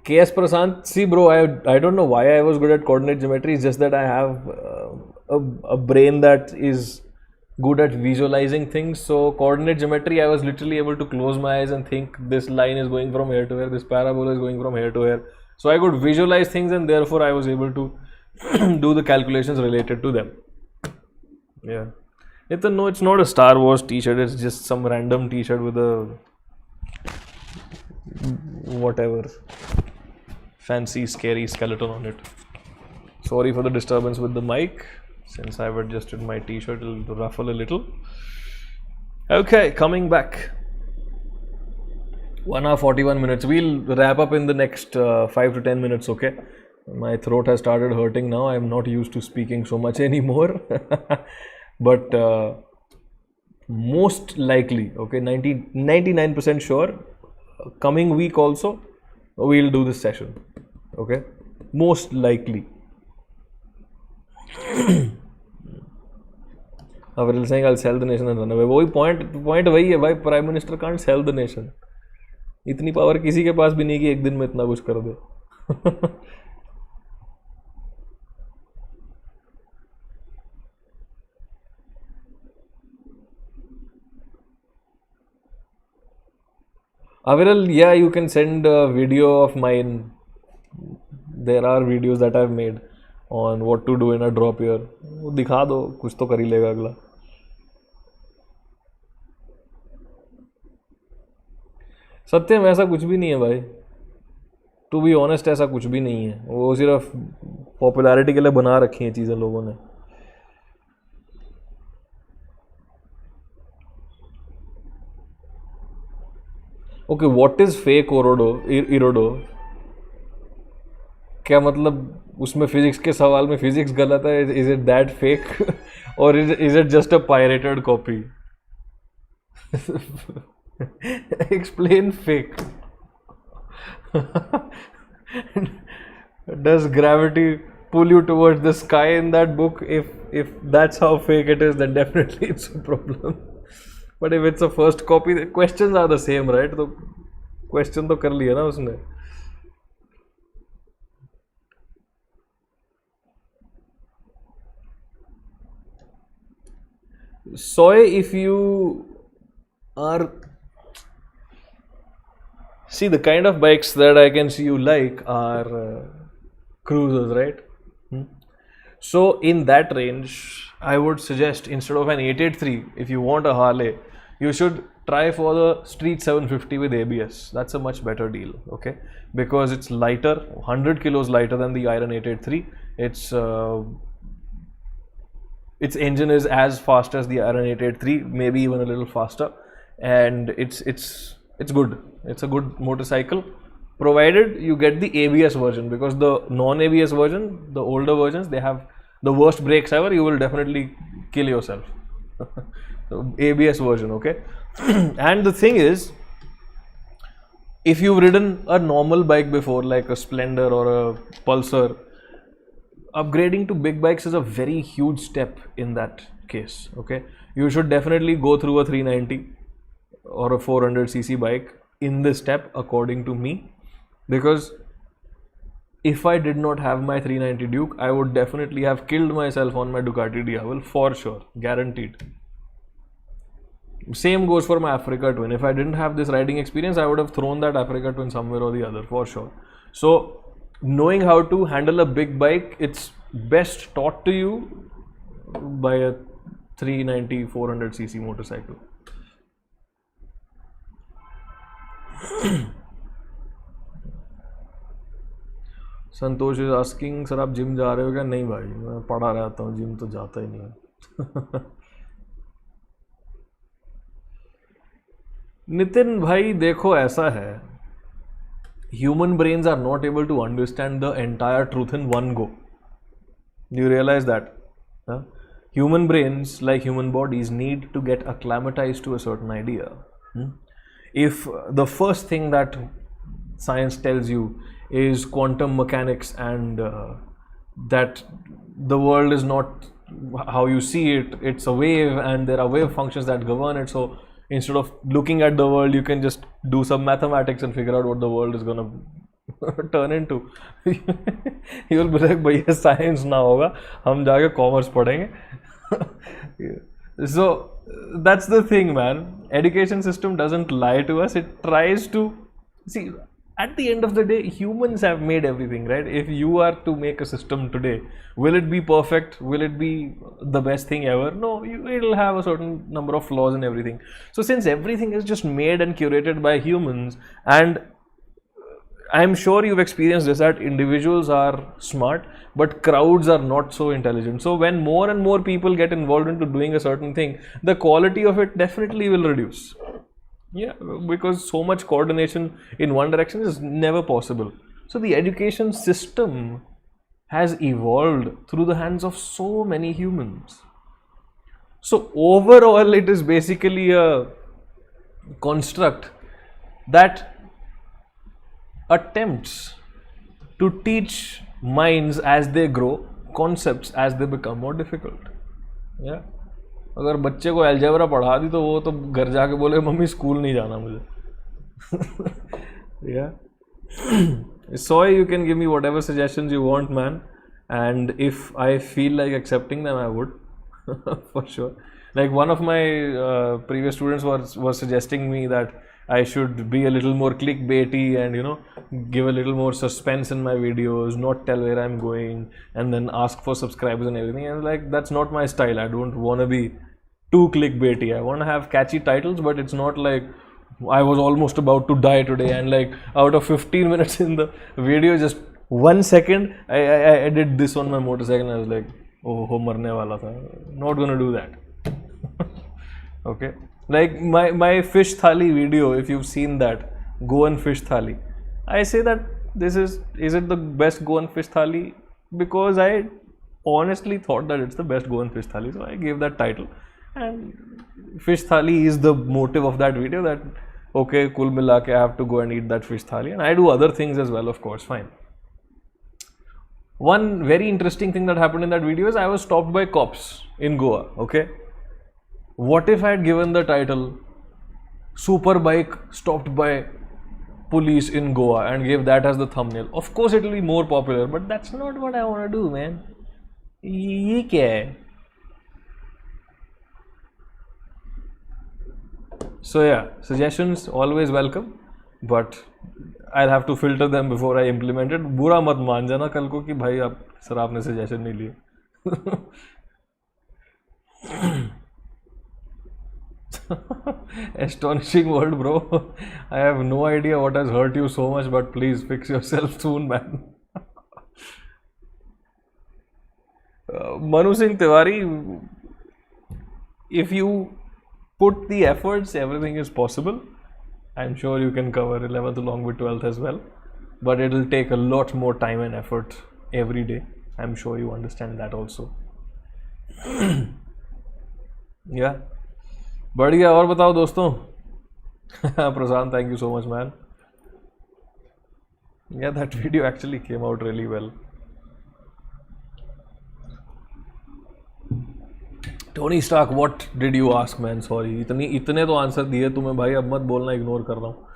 KS Prasant, see bro, I don't know why I was good at coordinate geometry. It's just that I have a brain that is good at visualizing things. So coordinate geometry, I was literally able to close my eyes and think this line is going from here to here, this parabola is going from here to here. So I could visualize things, and therefore I was able to do the calculations related to them. Yeah. No, it's not a Star Wars t-shirt, it's just some random t-shirt with a whatever fancy scary skeleton on it. Sorry for the disturbance with the mic. Since I've adjusted my t-shirt, it'll ruffle a little. Okay, coming back. 1 hour 41 minutes. We'll wrap up in the next 5 to 10 minutes, okay? My throat has started hurting now. I'm not used to speaking so much anymore. But most likely, okay, 99% sure, coming week also, we'll do this session, okay? Most likely. Avril saying I'll sell the nation and run away. वही point वही है भाई, Prime Minister can't sell the nation. इतनी power किसी के पास भी नहीं कि एक दिन में इतना कुछ कर दे. Aviral, yeah, you can send a video of mine. There are videos that I've made on what to do in a drop year. वो दिखा दो, कुछ तो कर ही लेगा अगला. सत्य में ऐसा कुछ भी नहीं है भाई. टू बी ऑनेस्ट ऐसा कुछ भी नहीं है. वो सिर्फ पॉपुलैरिटी के लिए बना रखी हैं चीज़ें लोगों ने. Okay, what is fake इरोडो? क्या मतलब उसमें फिजिक्स के सवाल में फिजिक्स गलत है? इज इट दैट फेक और is it just a pirated copy? Explain fake. Does gravity pull you towards the sky in that book? If that's how fake it is, then definitely it's a problem. But if it's a first copy, the questions are the same, right? तो question तो कर लिया ना उसने. Soy, if you are... See, the kind of bikes that I can see you like are cruisers, right? So in that range, I would suggest instead of an 883, if you want a Harley, you should try for the Street 750 with ABS. That's a much better deal, okay? Because it's lighter, 100 kilos lighter than the Iron 883. Its engine is as fast as the Iron 883, maybe even a little faster, and it's good. It's a good motorcycle, provided you get the ABS version, because the non-ABS version, the older versions, they have the worst brakes ever. You will definitely kill yourself. So ABS version, okay? And the thing is, if you've ridden a normal bike before, like a Splendor or a Pulsar, upgrading to big bikes is a very huge step in that case, okay? You should definitely go through a 390 or a 400cc bike in this step, according to me, because if I did not have my 390 Duke, I would definitely have killed myself on my Ducati Diavel for sure, guaranteed. Same goes for my Africa Twin. If I didn't have this riding experience, I would have thrown that Africa Twin somewhere or the other for sure. So knowing how to handle a big bike, it's best taught to you by a 390 400cc motorcycle. Santosh is asking sir आप gym जा रहे हो क्या? नहीं भाई, मैं पढ़ा रहता हूँ, जिम तो जाता ही नहीं. नितिन भाई देखो ऐसा है, human brains are not able to understand the entire truth in one go. Do you realize that? Huh? Human brains, like human bodies, need to get acclimatized to a certain idea. If the first thing that science tells you is quantum mechanics and that the world is not how you see it, it's a wave and there are wave functions that govern it, so instead of looking at the world you can just do some mathematics and figure out what the world is gonna turn into. You will be like भैया science ना होगा, हम जाके commerce पढ़ेंगे. So that's the thing, man. Education system doesn't lie to us, it tries to see. At the end of the day, humans have made everything, right? If you are to make a system today, will it be perfect? Will it be the best thing ever? No, it'll have a certain number of flaws in everything. So since everything is just made and curated by humans, and I'm sure you've experienced this, that individuals are smart, but crowds are not so intelligent. So when more and more people get involved into doing a certain thing, the quality of it definitely will reduce. Yeah, because so much coordination in one direction is never possible. So the education system has evolved through the hands of so many humans. So overall, it is basically a construct that attempts to teach minds as they grow, concepts as they become more difficult. Yeah. अगर बच्चे को algebra पढ़ा दी तो वो तो घर जाके बोले मम्मी स्कूल नहीं जाना मुझे. Yeah. So you can give me whatever suggestions you want, man, and if I feel like accepting them, I would. For sure. Like one of my previous students was suggesting me that I should be a little more clickbaity and, you know, give a little more suspense in my videos, not tell where I'm going, and then ask for subscribers and everything. And like, that's not my style. I don't want to be too clickbaity. I want to have catchy titles, but it's not like I was almost about to die today and like out of 15 minutes in the video, just 1 second I did this on my motorcycle and I was like, oh marne wala tha. Not gonna do that. Okay, like my fish thali video, if you've seen that, Goan fish thali, I say that this is it the best Goan fish thali because I honestly thought that it's the best Goan fish thali, so I gave that title. And fish thali is the motive of that video, that okay, kul mila ke I have to go and eat that fish thali, and I do other things as well, of course, fine. One very interesting thing that happened in that video is I was stopped by cops in Goa. Okay, what if I had given the title super bike stopped by police in Goa and gave that as the thumbnail? Of course it will be more popular, but that's not what I want to do, man. Ye kya hai? So yeah, suggestions always welcome, but I'll have to filter them before I implement it. बुरा मत मान जाना कल को कि भाई आप sir आपने suggestion नहीं लिए. Astonishing world, bro. I have no idea what has hurt you so much, but please fix yourself soon, man. Manu Singh Tiwari, if you put the efforts, everything is possible. I'm sure you can cover 11th along with 12th as well, but it will take a lot more time and effort every day. I'm sure you understand that also. Yeah. बढ़िया, और बताओ दोस्तों. Prasant, thank you so much, man. Yeah, that video actually came out really well. Tony Stark, what did you ask, man? Sorry, इतने तो answer दिए तुम्हें भाई, अब मत बोलना इग्नोर कर रहा हूँ.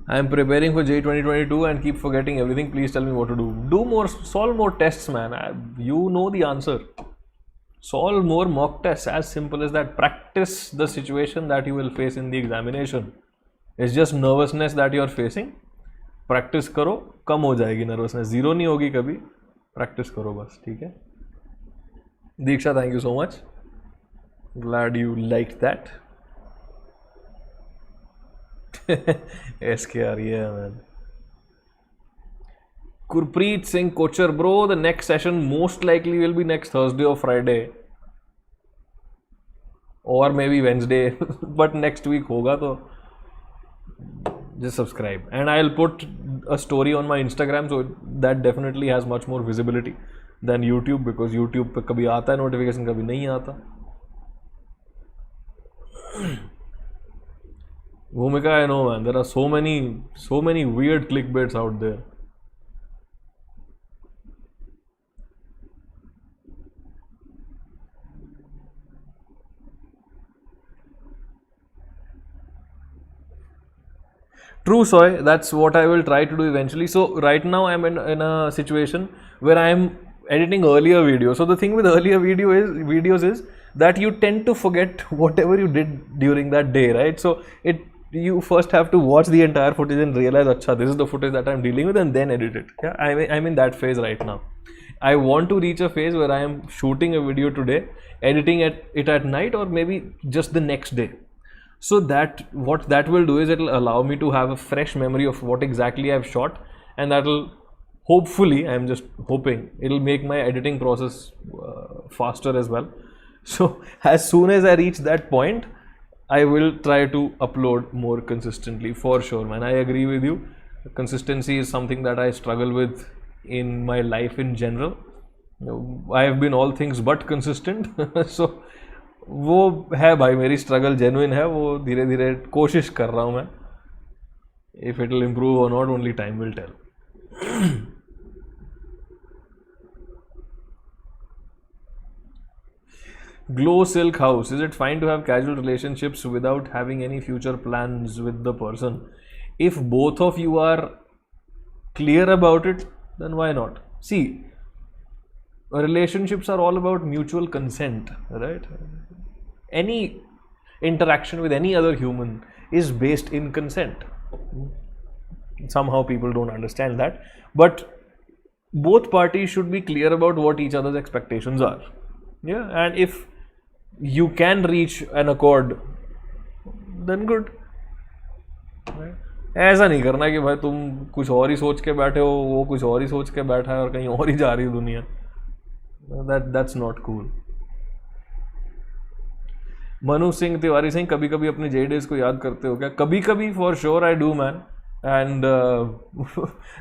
I am preparing for J 2022 and keep forgetting everything. Please tell me what to do. Do more, solve more tests, man. You know the answer. Solve more mock tests, as simple as that. Practice the situation that you will face in the examination. It's just nervousness that you are facing. Practice करो, कम हो जाएगी nervousness, zero नहीं होगी कभी, practice करो बस, ठीक है। Diksha, thank you so much, glad you like that. SKR, yeah man. Gurpreet Singh Kochar, bro, the next session most likely will be next Thursday or Friday or maybe Wednesday but next week hoga, तो just subscribe and I'll put a story on my Instagram, so that definitely has much more visibility than YouTube, because YouTube पे कभी आता है notification, कभी नहीं आता। Bhumika, I know man, there are so many weird clickbaits out there. True, Soy. That's what I will try to do eventually. So right now I'm in a situation where I am editing earlier videos. So the thing with earlier videos is that you tend to forget whatever you did during that day, right? So you first have to watch the entire footage and realize, acha, this is the footage that I'm dealing with, and then edit it. Yeah, I'm in that phase right now. I want to reach a phase where I am shooting a video today, editing it at night, or maybe just the next day. So that what that will do is it will allow me to have a fresh memory of what exactly I've shot, and that will hopefully, I'm just hoping, it'll make my editing process faster as well. So as soon as I reach that point, I will try to upload more consistently, for sure, man. I agree with you. Consistency is something that I struggle with in my life in general. I have been all things but consistent. So वो है भाई, मेरी struggle genuine है, वो धीरे धीरे कोशिश कर रहा हूँ मैं. इफ इट विल इम्प्रूव और not, only time will tell. Glow Silk House, is it fine to have casual relationships without having any future plans with the person? If both of you are clear about it, then why not? See, relationships are all about mutual consent, right? Any interaction with any other human is based in consent. Somehow people don't understand that, but both parties should be clear about what each other's expectations are. Yeah, and if you can reach an accord, then good. ऐसा नहीं करना कि भाई तुम कुछ और ही सोच के बैठे हो, वो कुछ और ही सोच के बैठा है और कहीं और ही जा रही है दुनिया. That's not cool. Manu Singh Tiwari Singh, कभी कभी अपने जे डेज को याद करते हो क्या? कभी कभी for sure I do man. And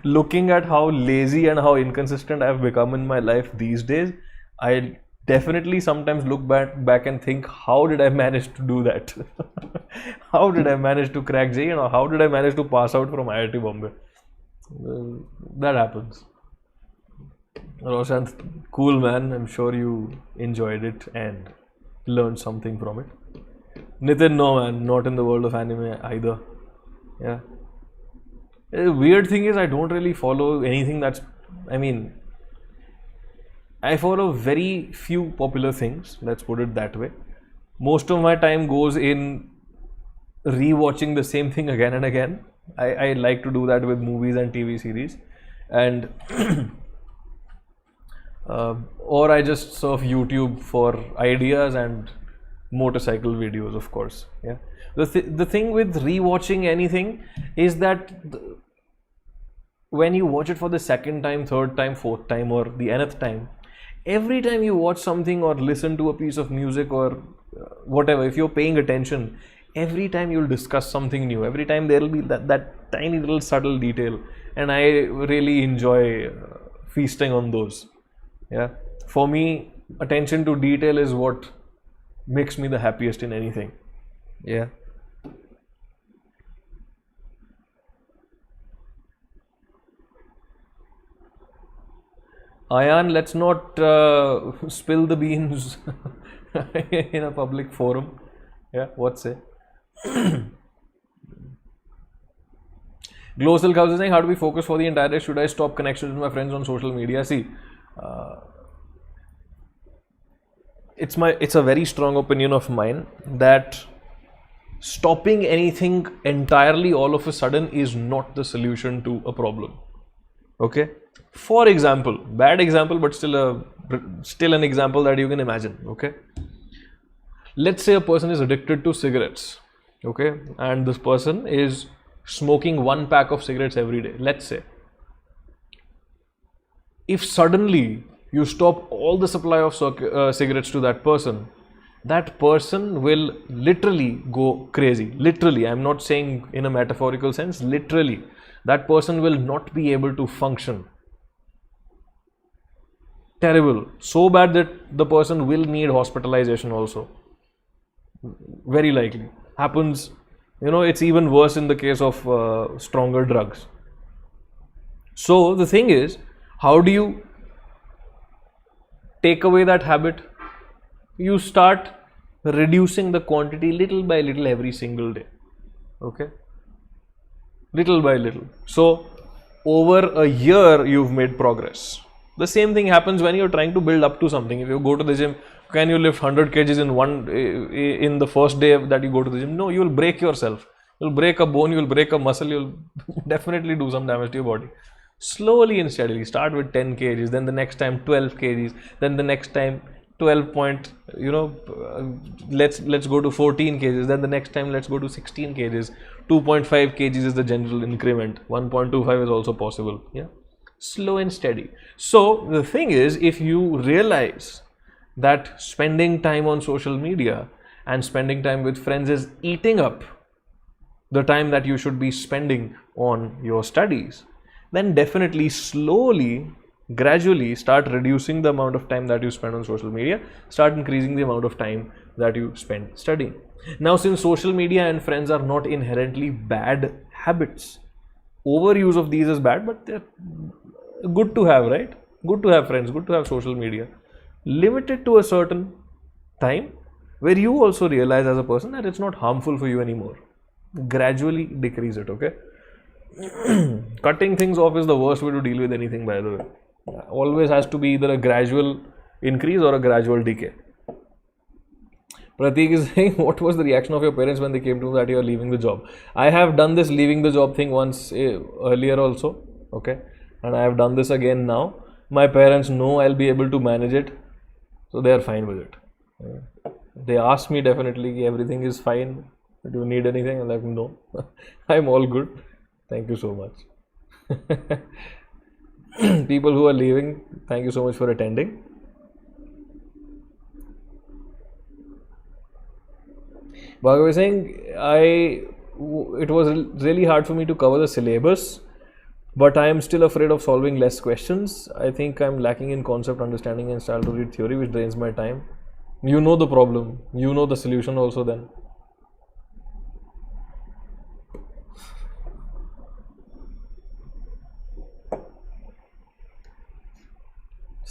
looking at how lazy and how inconsistent I've become in my life these days, I definitely sometimes look back and think, how did I manage to do that? How did I manage to crack JEE, and how did I manage to pass out from IIT Bombay? That happens. Roshan, cool man, I'm sure you enjoyed it and learned something from it. Nitin, no man, not in the world of anime either. Yeah. The weird thing is I don't really follow anything that's, I follow very few popular things, let's put it that way. Most of my time goes in re-watching the same thing again and again. I like to do that with movies and TV series, and or I just surf YouTube for ideas and motorcycle videos, of course. Yeah. The thing with re-watching anything is that when you watch it for the second time, third time, fourth time, or the nth time, every time you watch something or listen to a piece of music or whatever, if you're paying attention, every time you'll discuss something new. Every time there will be that tiny little subtle detail, and I really enjoy feasting on those. Yeah, for me, attention to detail is what makes me the happiest in anything. Yeah. Ayan, let's not spill the beans in a public forum. Yeah, what say? Glow Silk House is saying, how do we focus for the entire day? Should I stop connections with my friends on social media? See, it's a very strong opinion of mine that stopping anything entirely all of a sudden is not the solution to a problem. Okay, for example, bad example, but still an example that you can imagine. Okay, let's say a person is addicted to cigarettes. Okay, and this person is smoking 1 pack of cigarettes every day. Let's say, if suddenly you stop all the supply of cigarettes to that person will literally go crazy. Literally, I'm not saying in a metaphorical sense, literally, that person will not be able to function. Terrible. So bad that the person will need hospitalization also. Very likely. Happens, it's even worse in the case of stronger drugs. So the thing is, how do you take away that habit? You start reducing the quantity little by little every single day. Okay, little by little. So over a year you've made progress. The same thing happens when you're trying to build up to something. If you go to the gym, can you lift 100 kgs in the first day that you go to the gym? No, you will break yourself. You'll break a bone, you'll break a muscle, you'll definitely do some damage to your body. Slowly and steadily, start with 10 kgs, then the next time 12 kgs, then the next time 12 point, let's go to 14 kgs, then the next time let's go to 16 kgs. 2.5 kgs is the general increment. 1.25 is also possible. Yeah, slow and steady. So the thing is, if you realize that spending time on social media and spending time with friends is eating up the time that you should be spending on your studies, then definitely slowly, gradually start reducing the amount of time that you spend on social media, start increasing the amount of time that you spend studying. Now, since social media and friends are not inherently bad habits, overuse of these is bad, but they're good to have, right? Good to have friends, good to have social media. Limit it to a certain time where you also realize as a person that it's not harmful for you anymore. Gradually decrease it, okay? Cutting things off is the worst way to deal with anything, by the way. Always has to be either a gradual increase or a gradual decay. Pratik is saying, what was the reaction of your parents when they came to know that you are leaving the job? I have done this leaving the job thing once earlier also, okay? And I have done this again now. My parents know I'll be able to manage it, so they are fine with it. They ask me definitely, everything is fine. Do you need anything? I'm like, no, I'm all good. Thank you so much. People who are leaving, thank you so much for attending. Bhagav is saying, it was really hard for me to cover the syllabus, but I am still afraid of solving less questions. I think I'm lacking in concept understanding and style to read theory, which drains my time. You know the problem. You know the solution also then.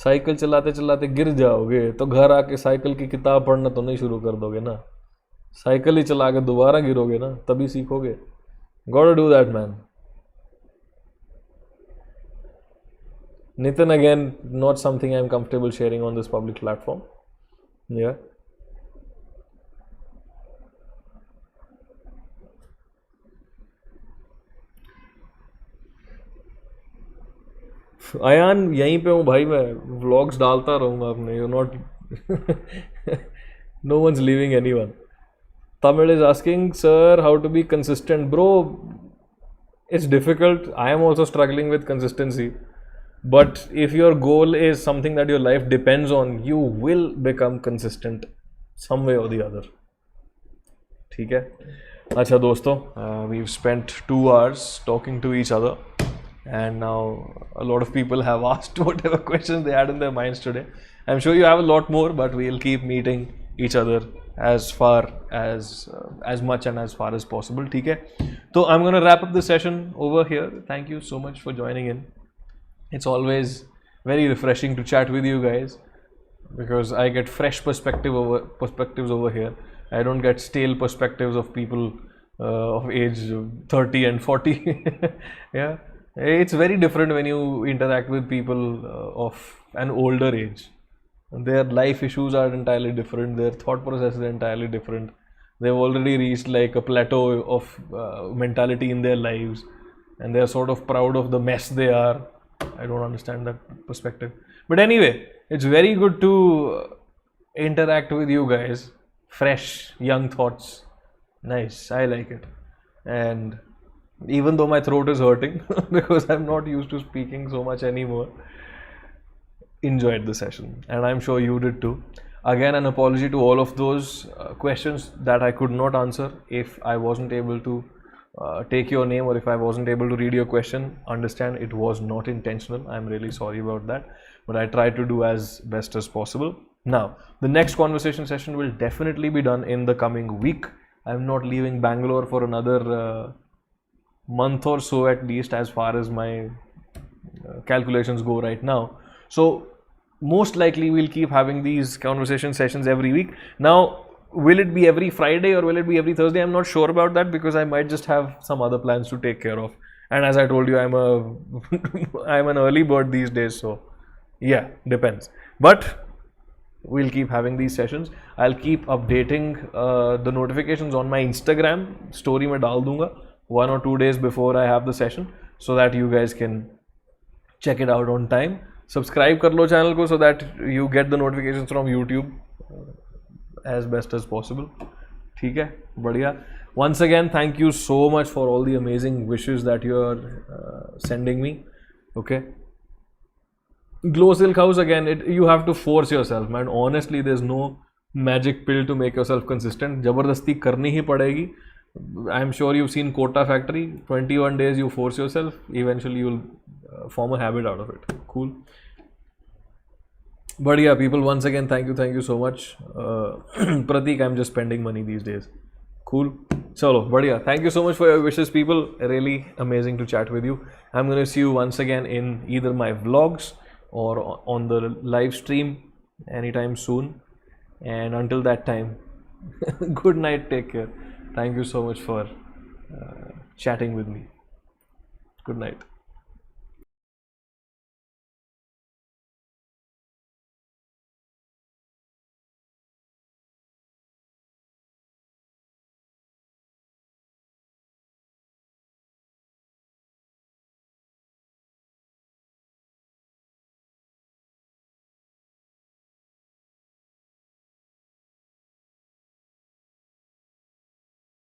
Cycle चलाते चलाते गिर जाओगे तो घर आके cycle की किताब पढ़ना तो नहीं शुरू कर दोगे ना. साइकिल ही चला के दोबारा गिरोगे ना, तभी सीखोगे. Gotta do that, man. Nitin, again, not something I'm comfortable sharing on this public platform. Yeah. Ayan यहीं पे हूँ भाई, मैं व्लॉग्स डालता रहूँगा अपने. You not know once leaving anyone. Tamil is asking, sir, how to be consistent? Bro, it's difficult. I am also struggling with consistency. But if your goal is something that your life depends on, you will become consistent some way or the other. ठीक है. अच्छा दोस्तों, we've spent 2 hours talking to each other. And now a lot of people have asked whatever questions they had in their minds today. I'm sure you have a lot more, but we'll keep meeting each other as much and as far as possible. ठीक है. So I'm going to wrap up the session over here. Thank you so much for joining in. It's always very refreshing to chat with you guys because I get fresh perspectives over here. I don't get stale perspectives of people of age 30 and 40. Yeah. It's very different when you interact with people of an older age. Their life issues are entirely different. Their thought process is entirely different. They've already reached like a plateau of mentality in their lives, and they're sort of proud of the mess they are. I don't understand that perspective. But anyway, it's very good to interact with you guys. Fresh, young thoughts. Nice. I like it. And even though my throat is hurting because I'm not used to speaking so much anymore, enjoyed the session. And I'm sure you did too. Again, an apology to all of those questions that I could not answer. If I wasn't able to take your name, or if I wasn't able to read your question, understand it was not intentional. I'm really sorry about that, but I tried to do as best as possible. Now, the next conversation session will definitely be done in the coming week. I'm not leaving Bangalore for another month or so, at least, as far as my calculations go right now. So most likely we'll keep having these conversation sessions every week. Now, will it be every Friday or will it be every Thursday? I'm not sure about that, because I might just have some other plans to take care of. And as I told you, I'm an early bird these days, so yeah, depends. But we'll keep having these sessions. I'll keep updating the notifications on my Instagram story. Mein dal dunga 1 or 2 days before I have the session, so that you guys can check it out on time. Subscribe kar lo channel ko, so that you get the notifications from YouTube as best as possible. ठीक है, बढ़िया. Once again, thank you so much for all the amazing wishes that you are sending me. Okay. Glow Silk House, again, you have to force yourself, man. Honestly, there's no magic pill to make yourself consistent. जबरदस्ती करनी ही पड़ेगी. I'm sure you've seen Kota Factory. 21 days you force yourself. Eventually you'll form a habit out of it. Cool. But yeah, people, once again, thank you so much. Pratik, I'm just spending money these days. Cool. Chalo, badhiya. Thank you so much for your wishes, people. Really amazing to chat with you. I'm going to see you once again in either my vlogs or on the live stream anytime soon. And until that time, good night, take care. Thank you so much for chatting with me. Good night.